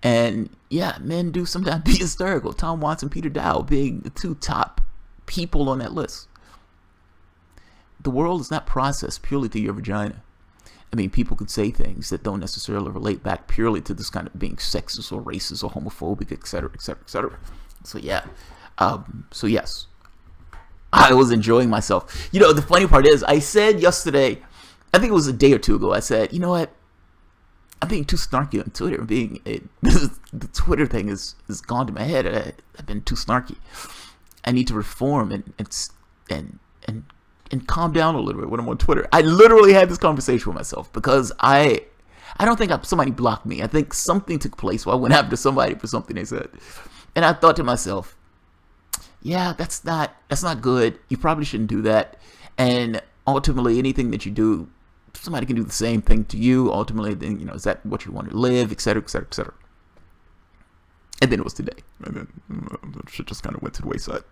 And yeah, men do sometimes be hysterical. Tom Watson, Peter Dow being the two top people on that list. The world is not processed purely through your vagina. I mean, people could say things that don't necessarily relate back purely to this kind of being sexist or racist or homophobic, etc., etc., etc. So yeah, so yes, I was enjoying myself. You know, the funny part is, I said yesterday, I think it was a day or two ago, I said, you know what? I'm being too snarky on Twitter. The Twitter thing has gone to my head. I've been too snarky. I need to reform and calm down a little bit when I'm on Twitter. I literally had this conversation with myself because I don't think somebody blocked me. I think something took place while I went after somebody for something they said. And I thought to myself, yeah, that's not good. You probably shouldn't do that. And ultimately, anything that you do, somebody can do the same thing to you. Ultimately, then, you know, is that what you want to live, etc., etc., etc. And then it was today. And then shit just kind of went to the wayside.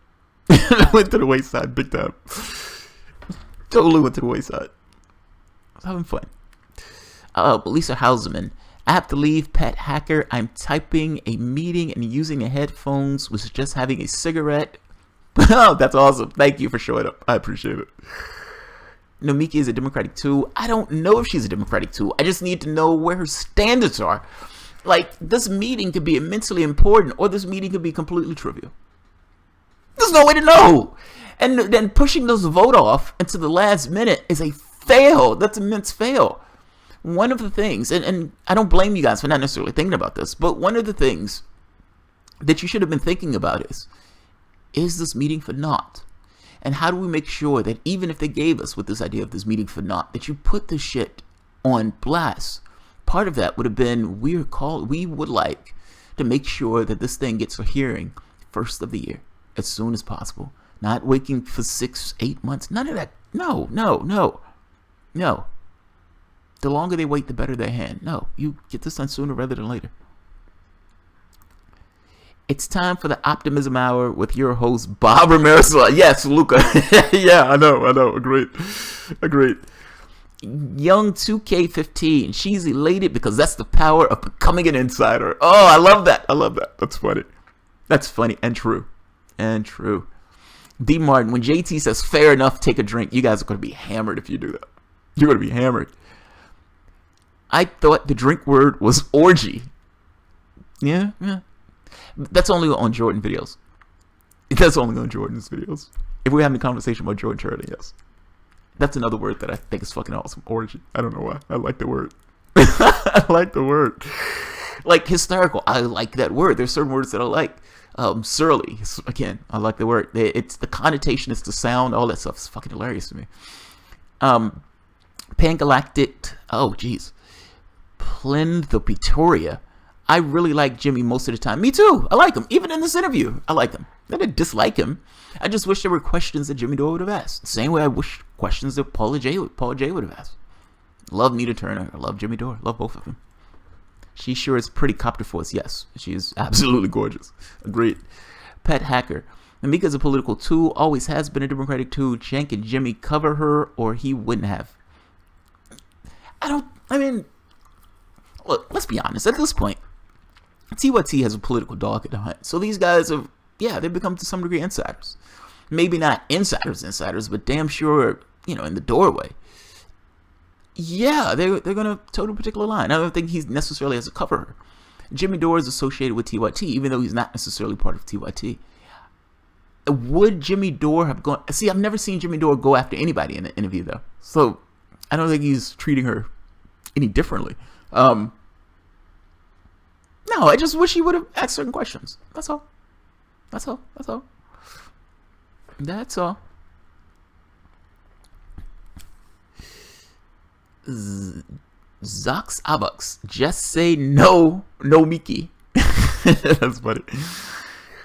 Went to the wayside big time. Totally went to the wayside. I was having fun. Lisa Houseman. I have to leave, pet hacker. I'm typing a meeting and using a headphones. Was just having a cigarette. Oh, that's awesome. Thank you for showing up. I appreciate it. Nomiki is a Democratic tool. I don't know if she's a Democratic tool. I just need to know where her standards are. Like, this meeting could be immensely important, or this meeting could be completely trivial. There's no way to know. And then pushing this vote off into the last minute is a fail. That's an immense fail. One of the things, and I don't blame you guys for not necessarily thinking about this, but one of the things that you should have been thinking about is this meeting for naught? And how do we make sure that even if they gave us with this idea of this meeting for naught, that you put this shit on blast? Part of that would have been we would like to make sure that this thing gets a hearing first of the year as soon as possible. Not waiting for 6-8 months. None of that. No. The longer they wait, the better their hand. No, you get this done sooner rather than later. It's time for the Optimism Hour with your host, Bob Ramirez. Yes, Luca. Yeah, I know. Agreed. Young 2K15. She's elated because that's the power of becoming an insider. Oh, I love that. That's funny and true. D. Martin, when JT says fair enough, take a drink, you guys are going to be hammered if you do that. You're going to be hammered. I thought the drink word was orgy. Yeah. That's only on Jordan videos. That's only on Jordan's videos. If we're having a conversation about Jordan Chariton, yes. That's another word that I think is fucking awesome. Orgy. I don't know why. I like the word. Like hysterical. I like that word. There's certain words that I like. Surly. Again, I like the word. It's the connotation, it's the sound, all that stuff. It's fucking hilarious to me. Pangalactic. Oh, jeez. Plenthopetoria. I really like Jimmy most of the time. Me too. I like him. Even in this interview, I like him. I didn't dislike him. I just wish there were questions that Jimmy Dore would have asked. Same way I wish questions that Paula J would have asked. Love Nita Turner. I love Jimmy Dore. Love both of them. She sure is pretty copter force. Yes, she is absolutely gorgeous. Agreed. Pet hacker. Namika's a political tool. Always has been a Democratic tool. Cenk and Jimmy cover her, or he wouldn't have. Look, let's be honest. At this point, TYT has a political dog at the hunt. So these guys they've become to some degree insiders. Maybe not insiders, but damn sure in the doorway, yeah, they're gonna toe a particular line. I don't think he necessarily has to cover her. Jimmy Dore is associated with TYT, even though he's not necessarily part of TYT. Would Jimmy Dore have gone? See, I've never seen Jimmy Dore go after anybody in an interview, though. So I don't think he's treating her any differently. No, I just wish he would have asked certain questions. That's all. That's all. That's all. That's all. Zox Abux, just say no, Nomiki. That's funny.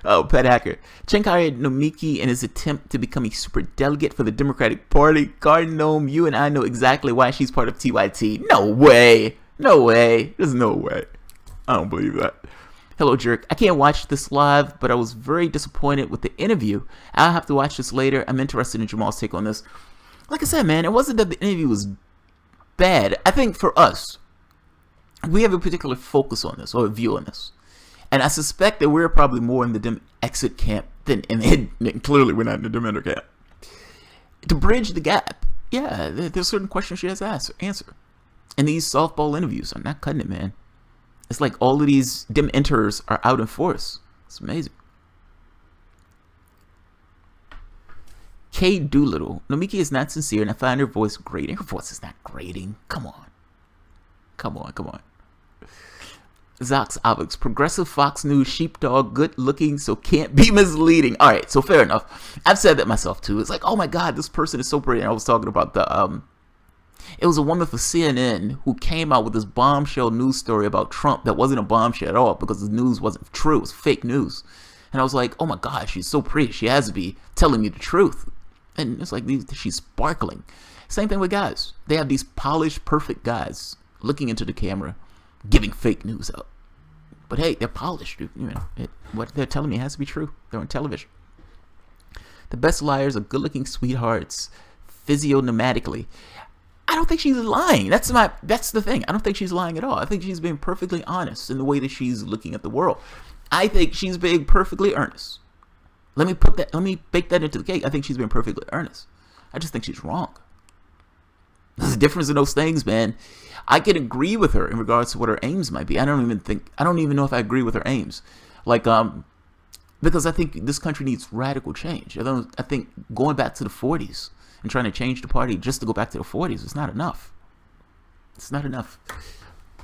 Oh, Pet Hacker. Chen hired Nomiki in his attempt to become a super delegate for the Democratic Party. Garden Gnome, you and I know exactly why she's part of TYT. No way. No way. There's no way. I don't believe that. Hello, Jerk. I can't watch this live, but I was very disappointed with the interview. I'll have to watch this later. I'm interested in Jamal's take on this. Like I said, man, it wasn't that the interview was bad. I think for us, we have a particular focus on this, or a view on this. And I suspect that we're probably more in the Dem-Exit camp than clearly we're not in the Dementor camp. To bridge the gap, yeah, there's certain questions she has to answer. And these softball interviews are not cutting it, man. It's like all of these Dem-Enters are out in force. It's amazing. K. Doolittle. Nomiki is not sincere, and I find her voice grating. Her voice is not grating. Come on. Come on, come on. Zox Avix. Progressive Fox News sheepdog, good looking, so can't be misleading. Alright, so fair enough. I've said that myself too. It's like, oh my god, this person is so pretty. And I was talking about the it was a woman for CNN who came out with this bombshell news story about Trump that wasn't a bombshell at all because the news wasn't true. It was fake news. And I was like, oh my god, she's so pretty. She has to be telling me the truth. And it's like, she's sparkling. Same thing with guys. They have these polished, perfect guys looking into the camera, giving fake news out. But hey, they're polished. What they're telling me has to be true. They're on television. The best liars are good-looking sweethearts, physiognomatically. I don't think she's lying. That's the thing. I don't think she's lying at all. I think she's being perfectly honest in the way that she's looking at the world. I think she's being perfectly earnest. Let me bake that into the cake. I think she's being perfectly earnest. I just think she's wrong. There's a difference in those things, man. I can agree with her in regards to what her aims might be. I don't even know if I agree with her aims. Because I think this country needs radical change. I think going back to the 40s and trying to change the party just to go back to the 40s is not enough. It's not enough.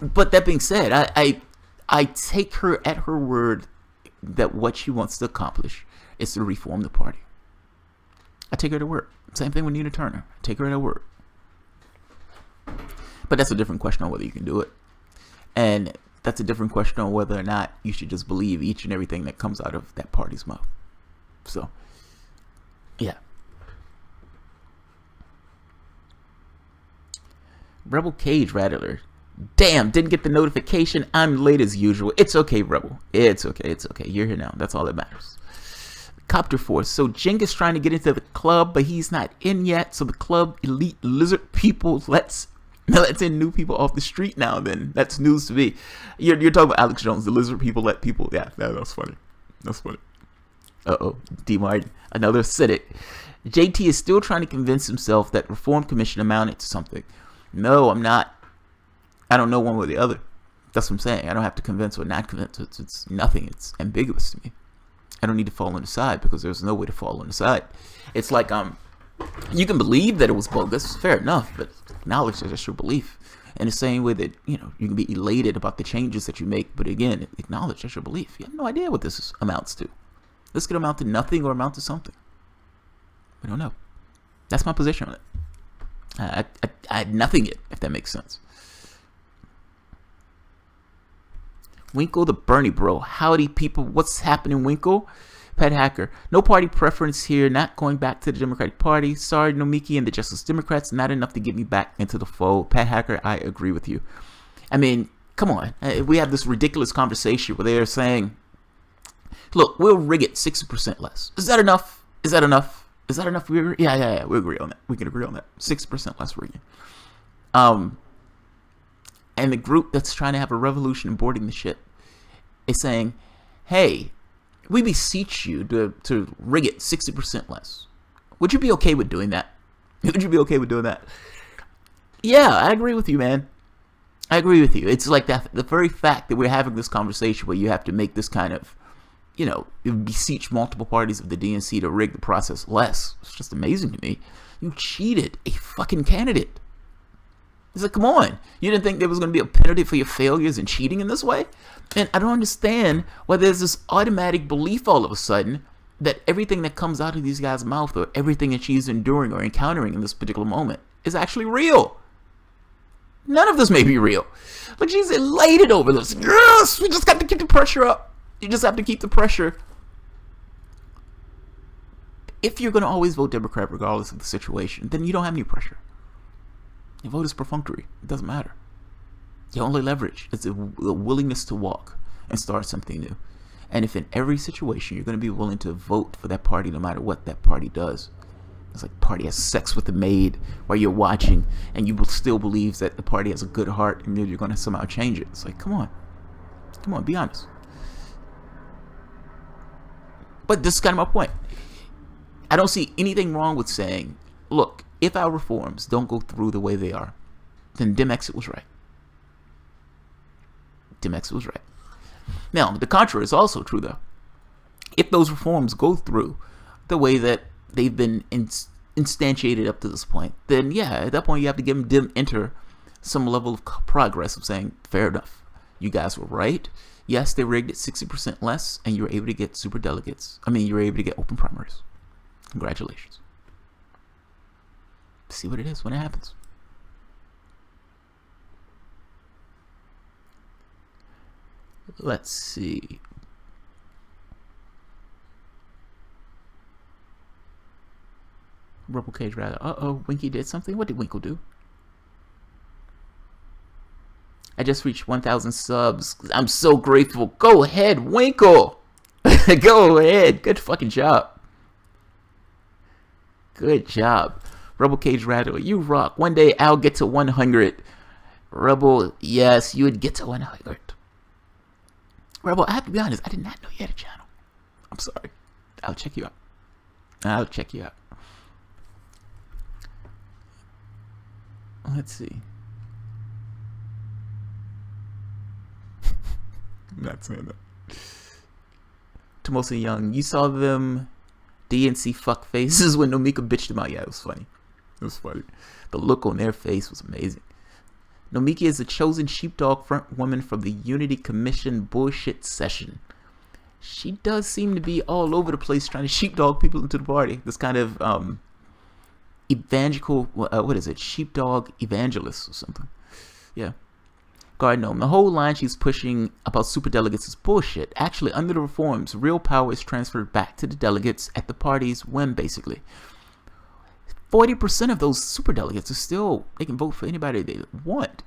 But that being said, I take her at her word that what she wants to accomplish is to reform the party. I take her at her word. Same thing with Nina Turner. I take her at her word. But that's a different question on whether you can do it. And that's a different question on whether or not you should just believe each and everything that comes out of that party's mouth. So, yeah. Rebel Cage Rattler. Damn, didn't get the notification. I'm late as usual. It's okay, Rebel. It's okay. It's okay. You're here now. That's all that matters. Copter Force. So Jenga's trying to get into the club, but he's not in yet. So the club elite lizard people let's in new people off the street now. Then that's news to me. You're talking about Alex Jones. The lizard people let people. Yeah, that's funny. That's funny. D Martin, another cynic. JT is still trying to convince himself that Reform Commission amounted to something. No, I'm not. I don't know one way or the other. That's what I'm saying. I don't have to convince or not convince. It's nothing. It's ambiguous to me. I don't need to fall on the side because there's no way to fall on the side. It's like you can believe that it was bogus, fair enough, but acknowledge that that's your belief. In the same way that you can be elated about the changes that you make, but again, acknowledge that's your belief. You have no idea what this amounts to. This could amount to nothing or amount to something. We don't know. That's my position on it. I had nothing yet, if that makes sense. Winkle the Bernie bro. Howdy people. What's happening, Winkle? Pet Hacker. No party preference here. Not going back to the Democratic Party. Sorry, Nomiki and the Justice Democrats. Not enough to get me back into the fold. Pet Hacker, I agree with you. I mean, come on. We have this ridiculous conversation where they're saying, look, we'll rig it 60% less. Is that enough? Is that enough? Is that enough? Yeah. We agree on that. We can agree on that. 60% less rigging. And the group that's trying to have a revolution and boarding the ship is saying, hey, we beseech you to rig it 60% less. Would you be okay with doing that? Would you be okay with doing that? Yeah, I agree with you, man. I agree with you. It's like that. The very fact that we're having this conversation where you have to make this kind of, beseech multiple parties of the DNC to rig the process less. It's just amazing to me. You cheated a fucking candidate. It's like, come on. You didn't think there was going to be a penalty for your failures and cheating in this way? And I don't understand why there's this automatic belief all of a sudden that everything that comes out of these guys' mouth or everything that she's enduring or encountering in this particular moment is actually real. None of this may be real. Like, she's elated over this. Yes, we just got to keep the pressure up. You just have to keep the pressure. If you're going to always vote Democrat regardless of the situation, then you don't have any pressure. Your vote is perfunctory. It doesn't matter. Your only leverage is the willingness to walk and start something new. And if in every situation you're going to be willing to vote for that party no matter what that party does, it's like party has sex with the maid while you're watching and you still believe that the party has a good heart and you're going to somehow change it. It's like, come on, be honest. But this is kind of my point. I don't see anything wrong with saying, look, if our reforms don't go through the way they are, then Dem-Exit was right. Dem-Exit was right. Now, the contrary is also true, though. If those reforms go through the way that they've been instantiated up to this point, then yeah, at that point you have to give them Dem-Enter some level of progress of saying, fair enough, you guys were right. Yes, they rigged it 60% less, and you were able to get superdelegates. You were able to get open primaries. Congratulations. See what it is when it happens. Let's see. Rebel Cage rather. Winky did something. What did Winkle do? I just reached 1,000 subs. I'm so grateful. Go ahead, Winkle. Go ahead. Good fucking job. Good job. Rebel Cage Rattle, you rock. One day I'll get to 100. Rebel, yes, you would get to 100. Rebel, I have to be honest, I did not know you had a channel. I'm sorry. I'll check you out. Let's see. I'm not saying that. Tomosa Young, you saw them DNC fuck faces when Nomiki bitched them out. Yeah, it was funny. The look on their face was amazing. Nomiki is a chosen sheepdog front woman from the Unity Commission bullshit session. She does seem to be all over the place trying to sheepdog people into the party. This kind of evangelical, what is it? Sheepdog evangelist or something. Yeah. God gnome. The whole line she's pushing about superdelegates is bullshit. Actually, under the reforms, real power is transferred back to the delegates at the party's whim, basically. 40% of those superdelegates are still, they can vote for anybody they want.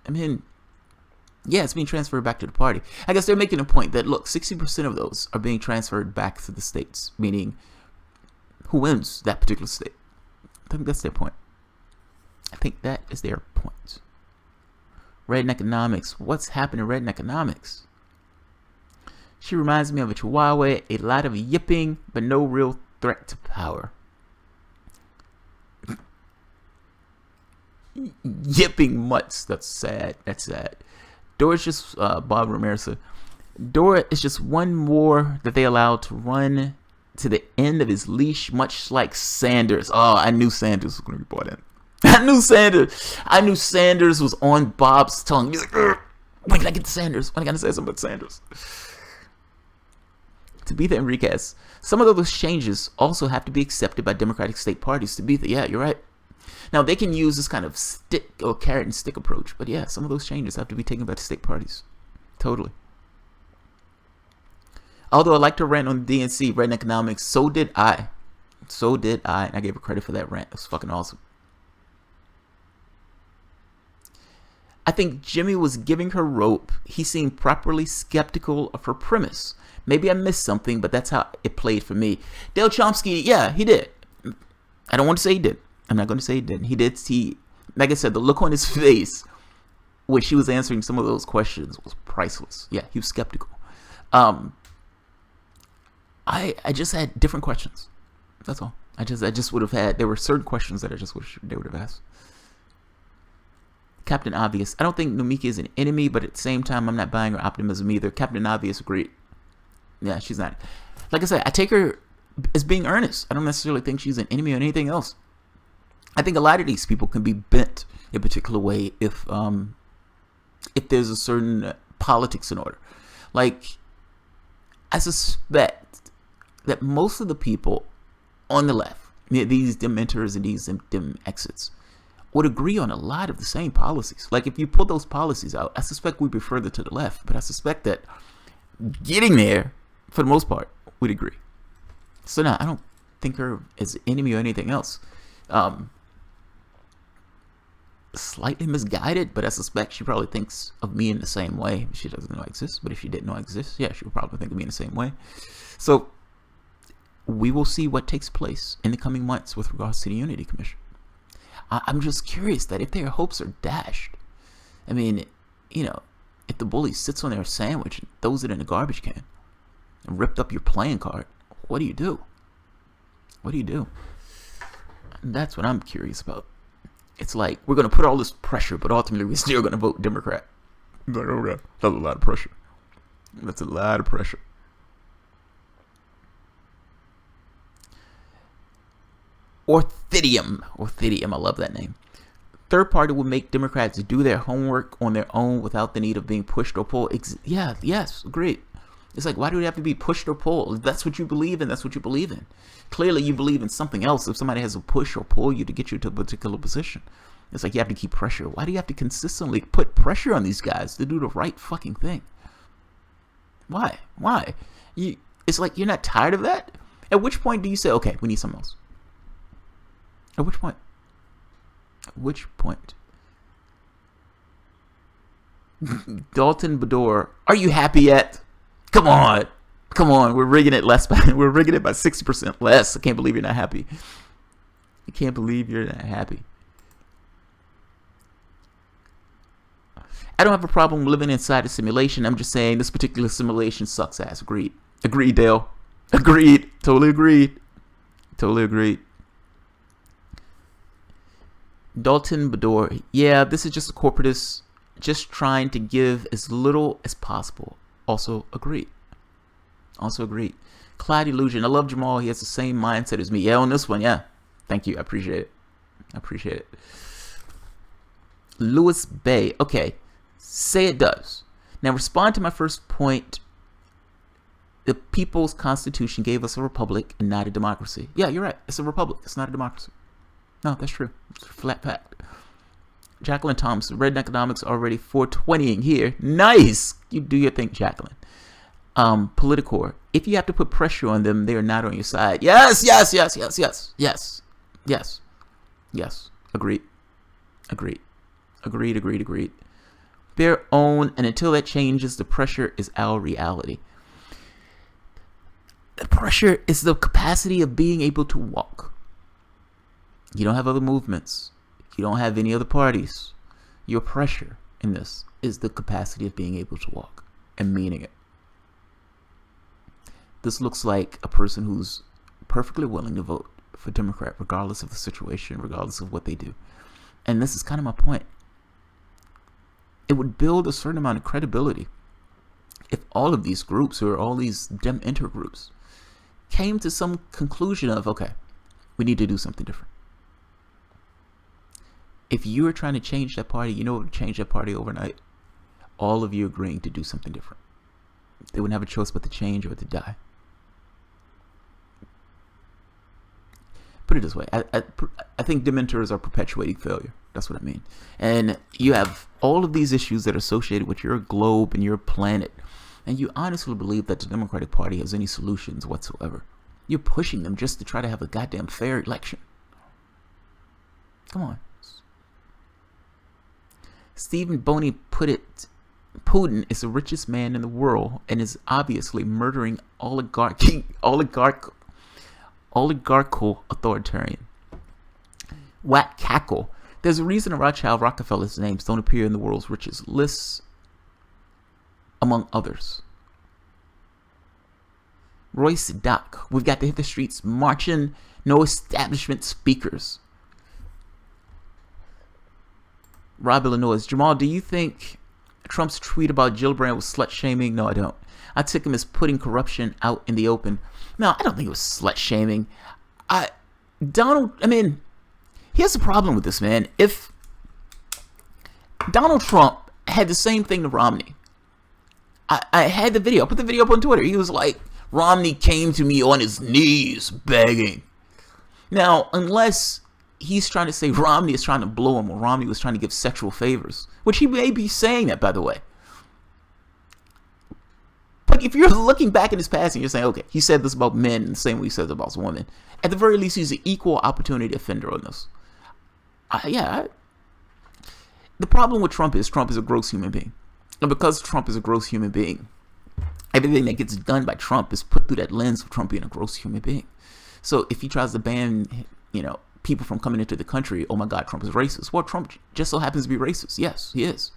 Yeah, it's being transferred back to the party. I guess they're making a point that, look, 60% of those are being transferred back to the states, meaning who wins that particular state. I think that's their point. I think that is their point. Red economics. What's happened to red economics? She reminds me of a chihuahua, a lot of yipping, but no real threat to power. Yipping mutts. That's sad. Dore is just Bob Ramirez. Dore is just one more that they allowed to run to the end of his leash, much like Sanders. Oh, I knew Sanders was going to be brought in. I knew Sanders was on Bob's tongue. He's like, when can I get to Sanders? When can I say something about Sanders? Tabitha Enriquez. Some of those changes also have to be accepted by Democratic state parties. Tabitha, yeah, you're right. Now, they can use this kind of stick or carrot and stick approach, but yeah, some of those changes have to be taken by the state parties. Totally. Although I like to rant on the DNC, red economics, so did I. And I gave her credit for that rant. It was fucking awesome. I think Jimmy was giving her rope. He seemed properly skeptical of her premise. Maybe I missed something, but that's how it played for me. Dale Chomsky, yeah, he did. I don't want to say he did. I'm not going to say he didn't. He did. Like I said, the look on his face when she was answering some of those questions was priceless. Yeah, he was skeptical. I just had different questions. That's all. I just would have had. There were certain questions that I just wish they would have asked. Captain Obvious. I don't think Nomiki is an enemy, but at the same time, I'm not buying her optimism either. Captain Obvious agreed. Yeah, she's not. Like I said, I take her as being earnest. I don't necessarily think she's an enemy or anything else. I think a lot of these people can be bent a particular way if there's a certain politics in order. Like, I suspect that most of the people on the left, these Dementors and these Dem exits, would agree on a lot of the same policies. Like, if you pull those policies out, I suspect we'd be further to the left, but I suspect that getting there, for the most part, we'd agree. So no, I don't think her as an enemy or anything else. Slightly misguided, but I suspect she probably thinks of me in the same way. She doesn't know I exist, but if she didn't know I exist, yeah, she would probably think of me in the same way. So we will see what takes place in the coming months with regards to the Unity Commission. I'm just curious that if their hopes are dashed, I mean, if the bully sits on their sandwich and throws it in the garbage can and ripped up your playing card, what do you do? What do you do? And that's what I'm curious about. It's like, we're going to put all this pressure, but ultimately we're still going to vote Democrat. Like, okay, that's a lot of pressure. That's a lot of pressure. Orthidium, I love that name. Third party will make Democrats do their homework on their own without the need of being pushed or pulled. Yes, agreed. It's like, why do we have to be pushed or pulled? If that's what you believe in, that's what you believe in. Clearly you believe in something else if somebody has to push or pull you to get you to a particular position. It's like you have to keep pressure. Why do you have to consistently put pressure on these guys to do the right fucking thing? Why? It's like, you're not tired of that? At which point do you say, okay, we need something else? At which point? At which point? Dalton Dore, are you happy yet? Come on. We're rigging it by 60% less. I can't believe you're not happy. I can't believe you're not happy. I don't have a problem living inside a simulation. I'm just saying this particular simulation sucks ass. Agreed, Dale. Agreed. Totally agreed. Dalton Bador, yeah, this is just a corporatist just trying to give as little as possible. Also agreed. Cloud Illusion, I love Jamal. He has the same mindset as me. Yeah, on this one, yeah. Thank you. I appreciate it. Lewis Bay, okay. Say it does. Now respond to my first point. The People's Constitution gave us a republic and not a democracy. Yeah, you're right. It's a republic. It's not a democracy. No, that's true. It's a flat fact. Jacqueline Thompson, Red Economics already 420ing here. Nice! You do your thing, Jacqueline. Politicor, if you have to put pressure on them, they are not on your side. Yes. Agreed. Their own, and until that changes, the pressure is our reality. The pressure is the capacity of being able to walk. You don't have other movements. You don't have any other parties. Your pressure in this is the capacity of being able to walk and meaning it. This looks like a person who's perfectly willing to vote for Democrat regardless of the situation, regardless of what they do. And this is kind of my point. It would build a certain amount of credibility if all of these groups, or all these Dem-Enter groups, came to some conclusion of, okay, we need to do something different. If you are trying to change that party, change that party overnight, all of you agreeing to do something different. They wouldn't have a choice but to change or to die. Put it this way, I think Dementors are perpetuating failure. That's what I mean. And you have all of these issues that are associated with your globe and your planet, and you honestly believe that the Democratic Party has any solutions whatsoever. You're pushing them just to try to have a goddamn fair election. Come on. Stephen Boney put it, Putin is the richest man in the world and is obviously murdering oligarchical authoritarian. Whack cackle. There's a reason Rothschild Rockefeller's names don't appear in the world's richest lists, among others. Royce Dock, we've got to hit the streets marching, no establishment speakers. Rob Illinois, Jamal, do you think Trump's tweet about Gillibrand was slut shaming? No, I don't. I took him as putting corruption out in the open. No, I don't think it was slut shaming. Here's the problem with this, man. If Donald Trump had the same thing to Romney, I had the video. I put the video up on Twitter. He was like, Romney came to me on his knees begging. Now, unless he's trying to say Romney is trying to blow him, or Romney was trying to give sexual favors, which he may be saying that, by the way. But if you're looking back in his past and you're saying, okay, he said this about men the same way he said it about women, at the very least, he's an equal opportunity offender on this. The problem with Trump is a gross human being. And because Trump is a gross human being, everything that gets done by Trump is put through that lens of Trump being a gross human being. So if he tries to ban, people from coming into the country, oh my God, Trump is racist. Well, Trump just so happens to be racist. Yes, he is.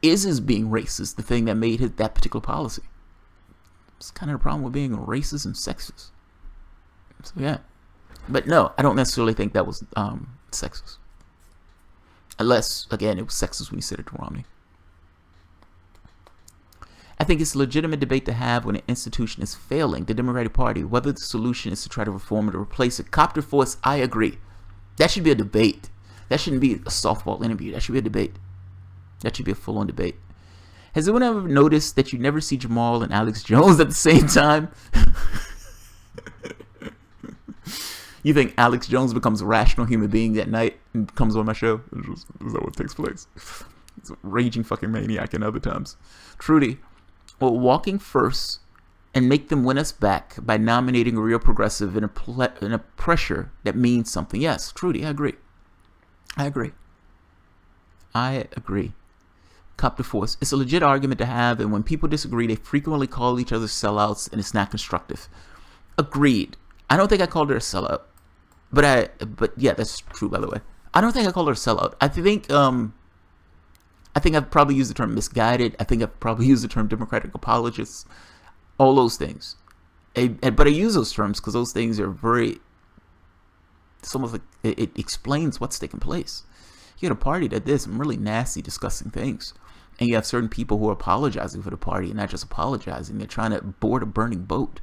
Is his being racist the thing that made that particular policy? It's kind of the problem with being racist and sexist. So yeah. But no, I don't necessarily think that was sexist. Unless, again, it was sexist when he said it to Romney. I think it's a legitimate debate to have when an institution is failing the Democratic Party, whether the solution is to try to reform it or replace it. Copter force, I agree. That should be a debate. That shouldn't be a softball interview. That should be a debate. That should be a full-on debate. Has anyone ever noticed that you never see Jamal and Alex Jones at the same time? You think Alex Jones becomes a rational human being that night and comes on my show? Is that what takes place? He's a raging fucking maniac in other times. Trudy, well, walking first and make them win us back by nominating a real progressive in a pressure that means something. Yes, Trudy, I agree. Cop to force. It's a legit argument to have, and when people disagree, they frequently call each other sellouts, and it's not constructive. Agreed. I don't think I called her a sellout. But yeah, that's true, by the way. I don't think I called her a sellout. I think I've probably used the term misguided. I think I've probably used the term Democratic apologists. All those things. But I use those terms because those things are it's almost like it explains what's taking place. You had a party that did some really nasty, disgusting things. And you have certain people who are apologizing for the party and not just apologizing. They're trying to board a burning boat.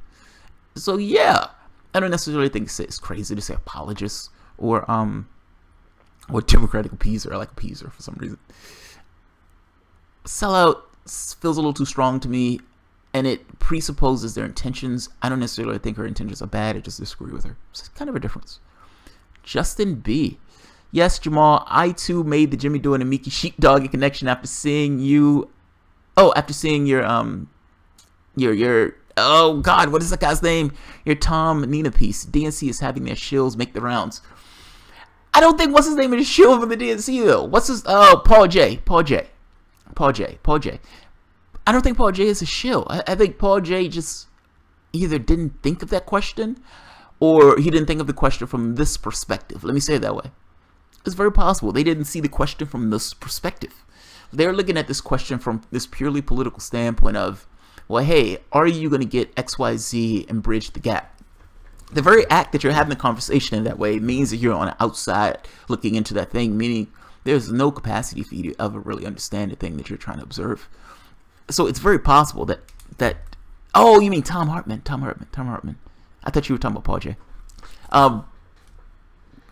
So yeah, I don't necessarily think it's crazy to say apologists or Democratic appeaser. I like appeaser for some reason. Sellout feels a little too strong to me, and it presupposes their intentions. I don't necessarily think her intentions are bad. I just disagree with her. It's kind of a difference. Justin B. Yes, Jamal, I too made the Jimmy Dore and Nomiki Sheepdog connection after seeing your oh God, what is that guy's name? Your Tom Nina piece. DNC is having their shills make the rounds. I don't think what's his name is a shill for the DNC though. Paul J. I don't think Paul J is a shill. I think Paul J just either didn't think of that question or he didn't think of the question from this perspective. Let me say it that way. It's very possible they didn't see the question from this perspective. They're looking at this question from this purely political standpoint of, well, hey, are you going to get XYZ and bridge the gap? The very act that you're having the conversation in that way means that you're on the outside looking into that thing, meaning there's no capacity for you to ever really understand the thing that you're trying to observe. So it's very possible that oh, you mean Tom Hartman. I thought you were talking about Paul J.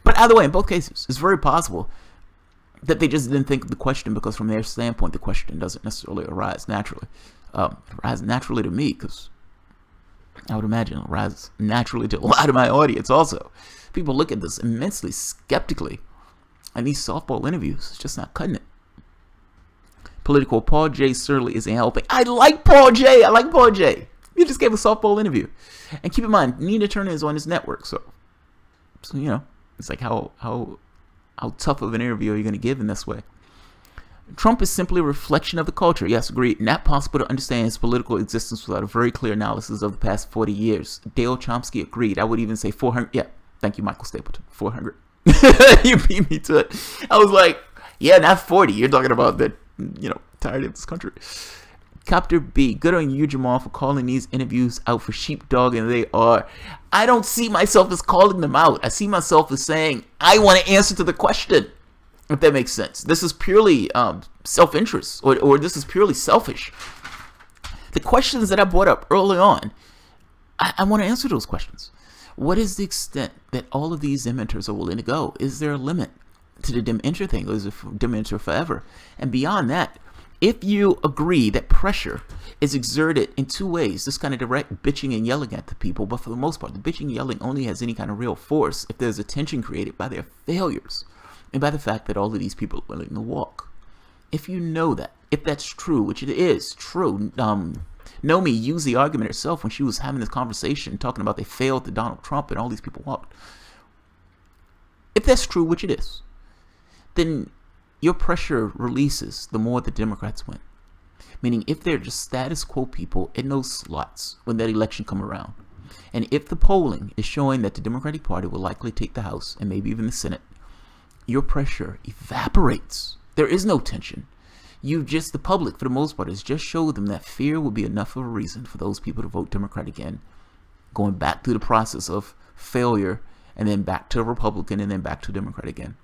But either way, in both cases, it's very possible that they just didn't think of the question because from their standpoint, the question doesn't necessarily arise naturally. It arises naturally to me because I would imagine it arises naturally to a lot of my audience also. People look at this immensely skeptically. And these softball interviews, it's just not cutting it. Political, Paul J certainly isn't helping. I like Paul J. He just gave a softball interview. And keep in mind, Nina Turner is on his network, so you know, it's like how tough of an interview are you going to give in this way? Trump is simply a reflection of the culture. Yes, agreed. Not possible to understand his political existence without a very clear analysis of the past 40 years. Dale Chomsky agreed. I would even say 400. Yeah, thank you, Michael Stapleton. 400. You beat me to it. I was like, yeah, not 40. You're talking about the, entirety of this country. Copter B, good on you, Jamal, for calling these interviews out for Sheepdog, and they are. I don't see myself as calling them out. I see myself as saying, I want to answer to the question, if that makes sense. This is purely self-interest, or this is purely selfish. The questions that I brought up early on, I want to answer those questions. What is the extent that all of these Dementors are willing to go? Is there a limit to the DEM-Enter thing, or is it DEM-Enter forever? And beyond that, if you agree that pressure is exerted in two ways, this kind of direct bitching and yelling at the people, but for the most part, the bitching and yelling only has any kind of real force if there's a tension created by their failures and by the fact that all of these people are willing to walk. If you know that, if that's true, which it is true, Nomi used the argument herself when she was having this conversation, talking about they failed to Donald Trump and all these people walked. If that's true, which it is, then your pressure releases the more the Democrats win. Meaning, if they're just status quo people in those slots when that election come around, and if the polling is showing that the Democratic Party will likely take the House and maybe even the Senate, your pressure evaporates. There is no tension. The public, for the most part, has just showed them that fear will be enough of a reason for those people to vote Democrat again, going back through the process of failure, and then back to a Republican, and then back to a Democrat again.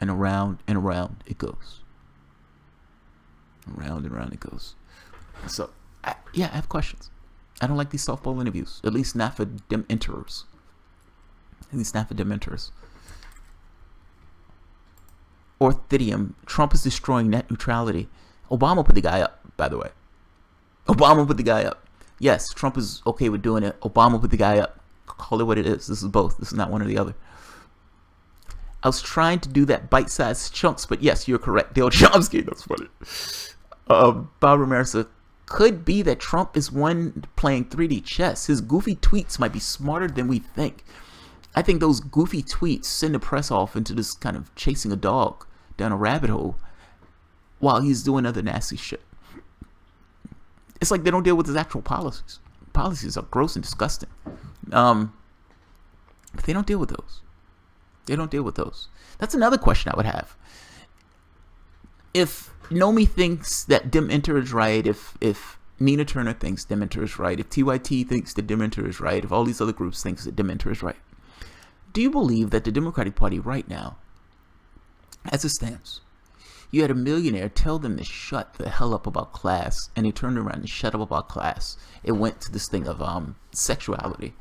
And around it goes. Around and around it goes. So, I have questions. I don't like these softball interviews. At least not for Dementors. Orthidium, Trump is destroying net neutrality. Obama put the guy up, by the way. Obama put the guy up. Yes, Trump is okay with doing it. Obama put the guy up. Call it what it is. This is both. This is not one or the other. I was trying to do that bite-sized chunks, but yes, you're correct. Dale Chomsky, that's funny. Bob Ramirez could be that Trump is one playing 3D chess. His goofy tweets might be smarter than we think. I think those goofy tweets send the press off into this kind of chasing a dog down a rabbit hole while he's doing other nasty shit. It's like they don't deal with his actual policies. Policies are gross and disgusting. But they don't deal with those. That's another question I would have. If Nomi thinks that Dementor is right, if Nina Turner thinks Dementor is right, if TYT thinks that Dementor is right, if all these other groups think that Dementor is right, do you believe that the Democratic Party right now, as it stands, you had a millionaire tell them to shut the hell up about class, and they turned around and shut up about class. It went to this thing of sexuality.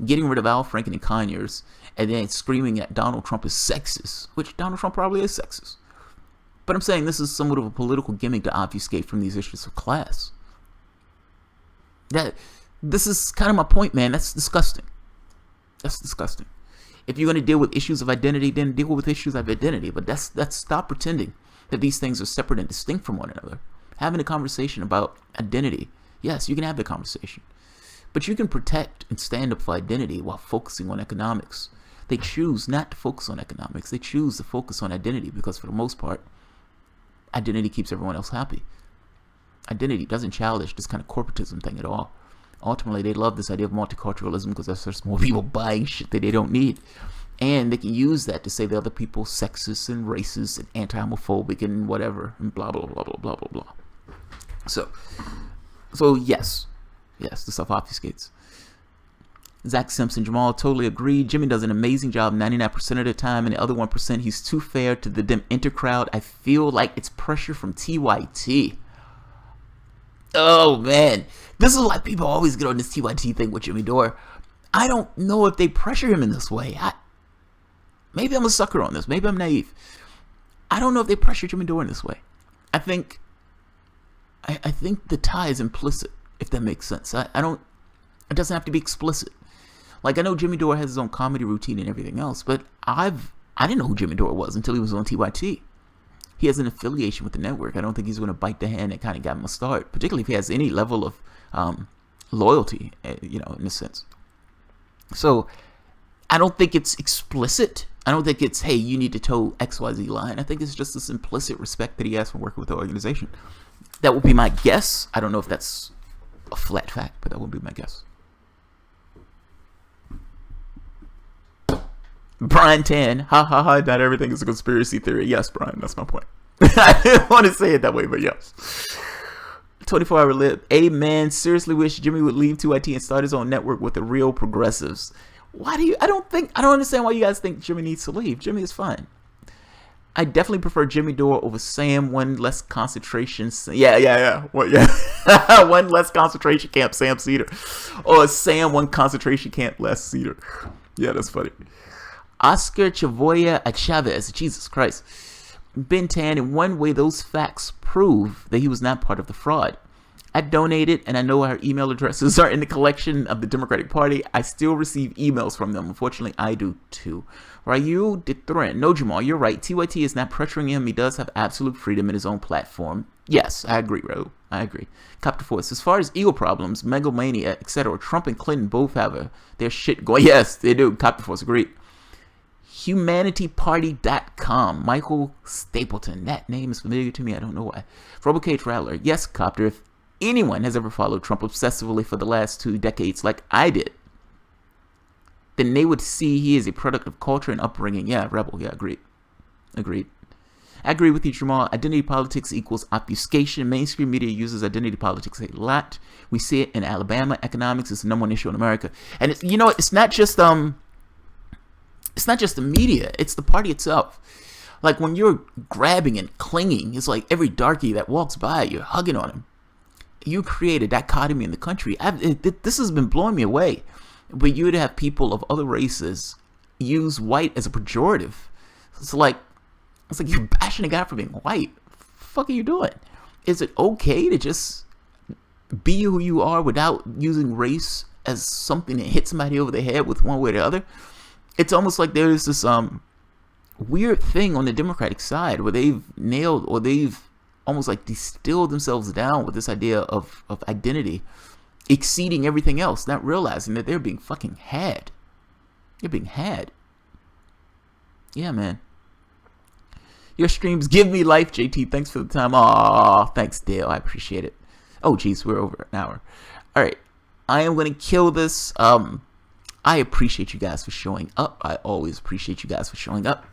Getting rid of Al Franken and Conyers, and then screaming at Donald Trump is sexist, which Donald Trump probably is sexist. But I'm saying this is somewhat of a political gimmick to obfuscate from these issues of class. This is kind of my point, man. That's disgusting. If you're going to deal with issues of identity, then deal with issues of identity. But that's stop pretending that these things are separate and distinct from one another. Having a conversation about identity, yes, you can have the conversation. But you can protect and stand up for identity while focusing on economics. They choose not to focus on economics. They choose to focus on identity because, for the most part, identity keeps everyone else happy. Identity doesn't challenge this kind of corporatism thing at all. Ultimately, they love this idea of multiculturalism because there's just more people buying shit that they don't need. And they can use that to say the other people sexist and racist and anti-homophobic and whatever and blah, blah, blah, blah, blah, blah, blah. So yes. Yes, the stuff obfuscates. Zach Simpson, Jamal, totally agree. Jimmy does an amazing job 99% of the time, and the other 1%, he's too fair to the Dementor crowd. I feel like it's pressure from TYT. Oh, man. This is why people always get on this TYT thing with Jimmy Dore. I don't know if they pressure him in this way. Maybe I'm a sucker on this. Maybe I'm naive. I don't know if they pressure Jimmy Dore in this way. I think the tie is implicit, if that makes sense. It doesn't have to be explicit. Like, I know Jimmy Dore has his own comedy routine and everything else, but I didn't know who Jimmy Dore was until he was on TYT. He has an affiliation with the network. I don't think he's going to bite the hand that kind of got him a start, particularly if he has any level of loyalty, in a sense. So, I don't think it's explicit. I don't think it's, hey, you need to toe XYZ line. I think it's just this implicit respect that he has for working with the organization. That would be my guess. I don't know if that's a flat fact, but that would be my guess. Brian Tan, not everything is a conspiracy theory. Yes, Brian, that's my point. I didn't want to say it that way, but yes. 24-hour lip. Amen. Seriously wish Jimmy would leave 2IT and start his own network with the real progressives. Why do you? I don't understand why you guys think Jimmy needs to leave. Jimmy is fine. I definitely prefer Jimmy Dore over Sam. One less concentration. Yeah. What? Yeah. One less concentration camp. Sam Cedar, or Sam one concentration camp less Cedar. Yeah, that's funny. Oscar Chavoya Chavez. Jesus Christ. Ben Tan. In one way, those facts prove that he was not part of the fraud. I donated, and I know our email addresses are in the collection of the Democratic Party. I still receive emails from them. Unfortunately, I do too. Ryu Dithren. No, Jamal, you're right. TYT is not pressuring him. He does have absolute freedom in his own platform. Yes, I agree, Ro. I agree. Copter Force. As far as ego problems, megalomania, etc., Trump and Clinton both have their shit going. Yes, they do. Copter Force, agreed. HumanityParty.com. Michael Stapleton. That name is familiar to me. I don't know why. Robocage Rattler. Yes, Copter. If anyone has ever followed Trump obsessively for the last 2 decades like I did, then they would see he is a product of culture and upbringing. Yeah, rebel. Yeah, agreed. I agree with you, Jamal. Identity politics equals obfuscation. Mainstream media uses identity politics a lot. We see it in Alabama. Economics is the #1 issue in America. And it's, it's not just the media. It's the party itself. Like when you're grabbing and clinging, it's like every darkie that walks by, you're hugging on him. You create a dichotomy in the country. This has been blowing me away. But you'd have people of other races use white as a pejorative. It's like you're bashing a guy for being white. What the fuck are you doing? Is it okay to just be who you are without using race as something that hits somebody over the head with one way or the other? It's almost like there's this weird thing on the Democratic side where they've nailed, or they've almost like distilled themselves down with this idea of identity exceeding everything else, not realizing that they're being fucking had. They're being had. Yeah, man. Your streams give me life, JT. Thanks for the time. Aw, thanks, Dale. I appreciate it. Oh, geez, we're over an hour. All right. I am going to kill this. I appreciate you guys for showing up. I always appreciate you guys for showing up.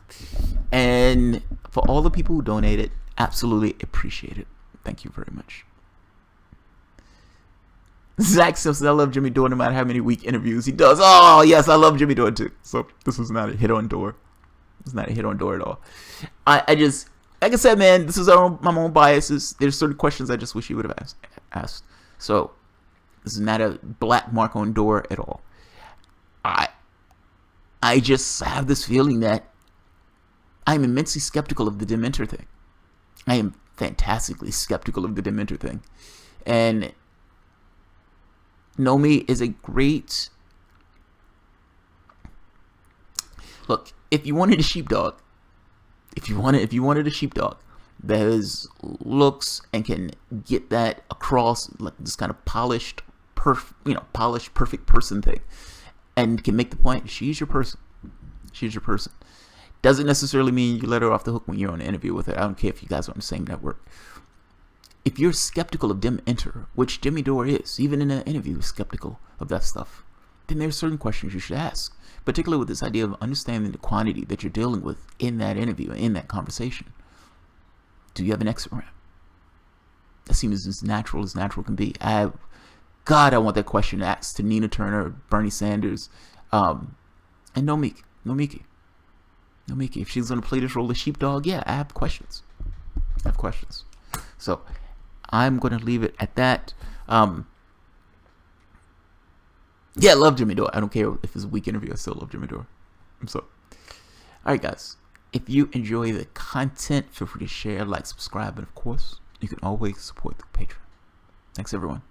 And for all the people who donated, absolutely appreciate it. Thank you very much. Zach Simpson, I love Jimmy Dore no matter how many weak interviews he does. Oh, yes, I love Jimmy Dore too. So this was not a hit on Dore. It's not a hit on Dore at all. I just, like I said, man, this is my own biases. There's certain questions I just wish you would have asked. So this is not a black mark on Dore at all. I just have this feeling that I'm immensely skeptical of the Dementor thing. I am fantastically skeptical of the Dementor thing. And Nomi is a great... Look, if you wanted a sheepdog, if you wanted a sheepdog that has looks and can get that across, like this kind of polished, perfect person thing, and can make the point, she's your person. She's your person. Doesn't necessarily mean you let her off the hook when you're on an interview with her. I don't care if you guys are on the same network. If you're skeptical of DEM-Enter, which Jimmy Dore is, even in an interview, skeptical of that stuff, then there's certain questions you should ask, particularly with this idea of understanding the quantity that you're dealing with in that interview, in that conversation. Do you have an exit ramp? That seems as natural can be. God, I want that question asked to Nina Turner, Bernie Sanders, and Nomiki. If she's going to play this role of sheepdog, yeah, I have questions. So I'm going to leave it at that. Yeah, I love Jimmy Dore. I don't care if it's a weak interview. I still love Jimmy Dore. So, all right, guys. If you enjoy the content, feel free to share, like, subscribe, and of course, you can always support the Patreon. Thanks, everyone.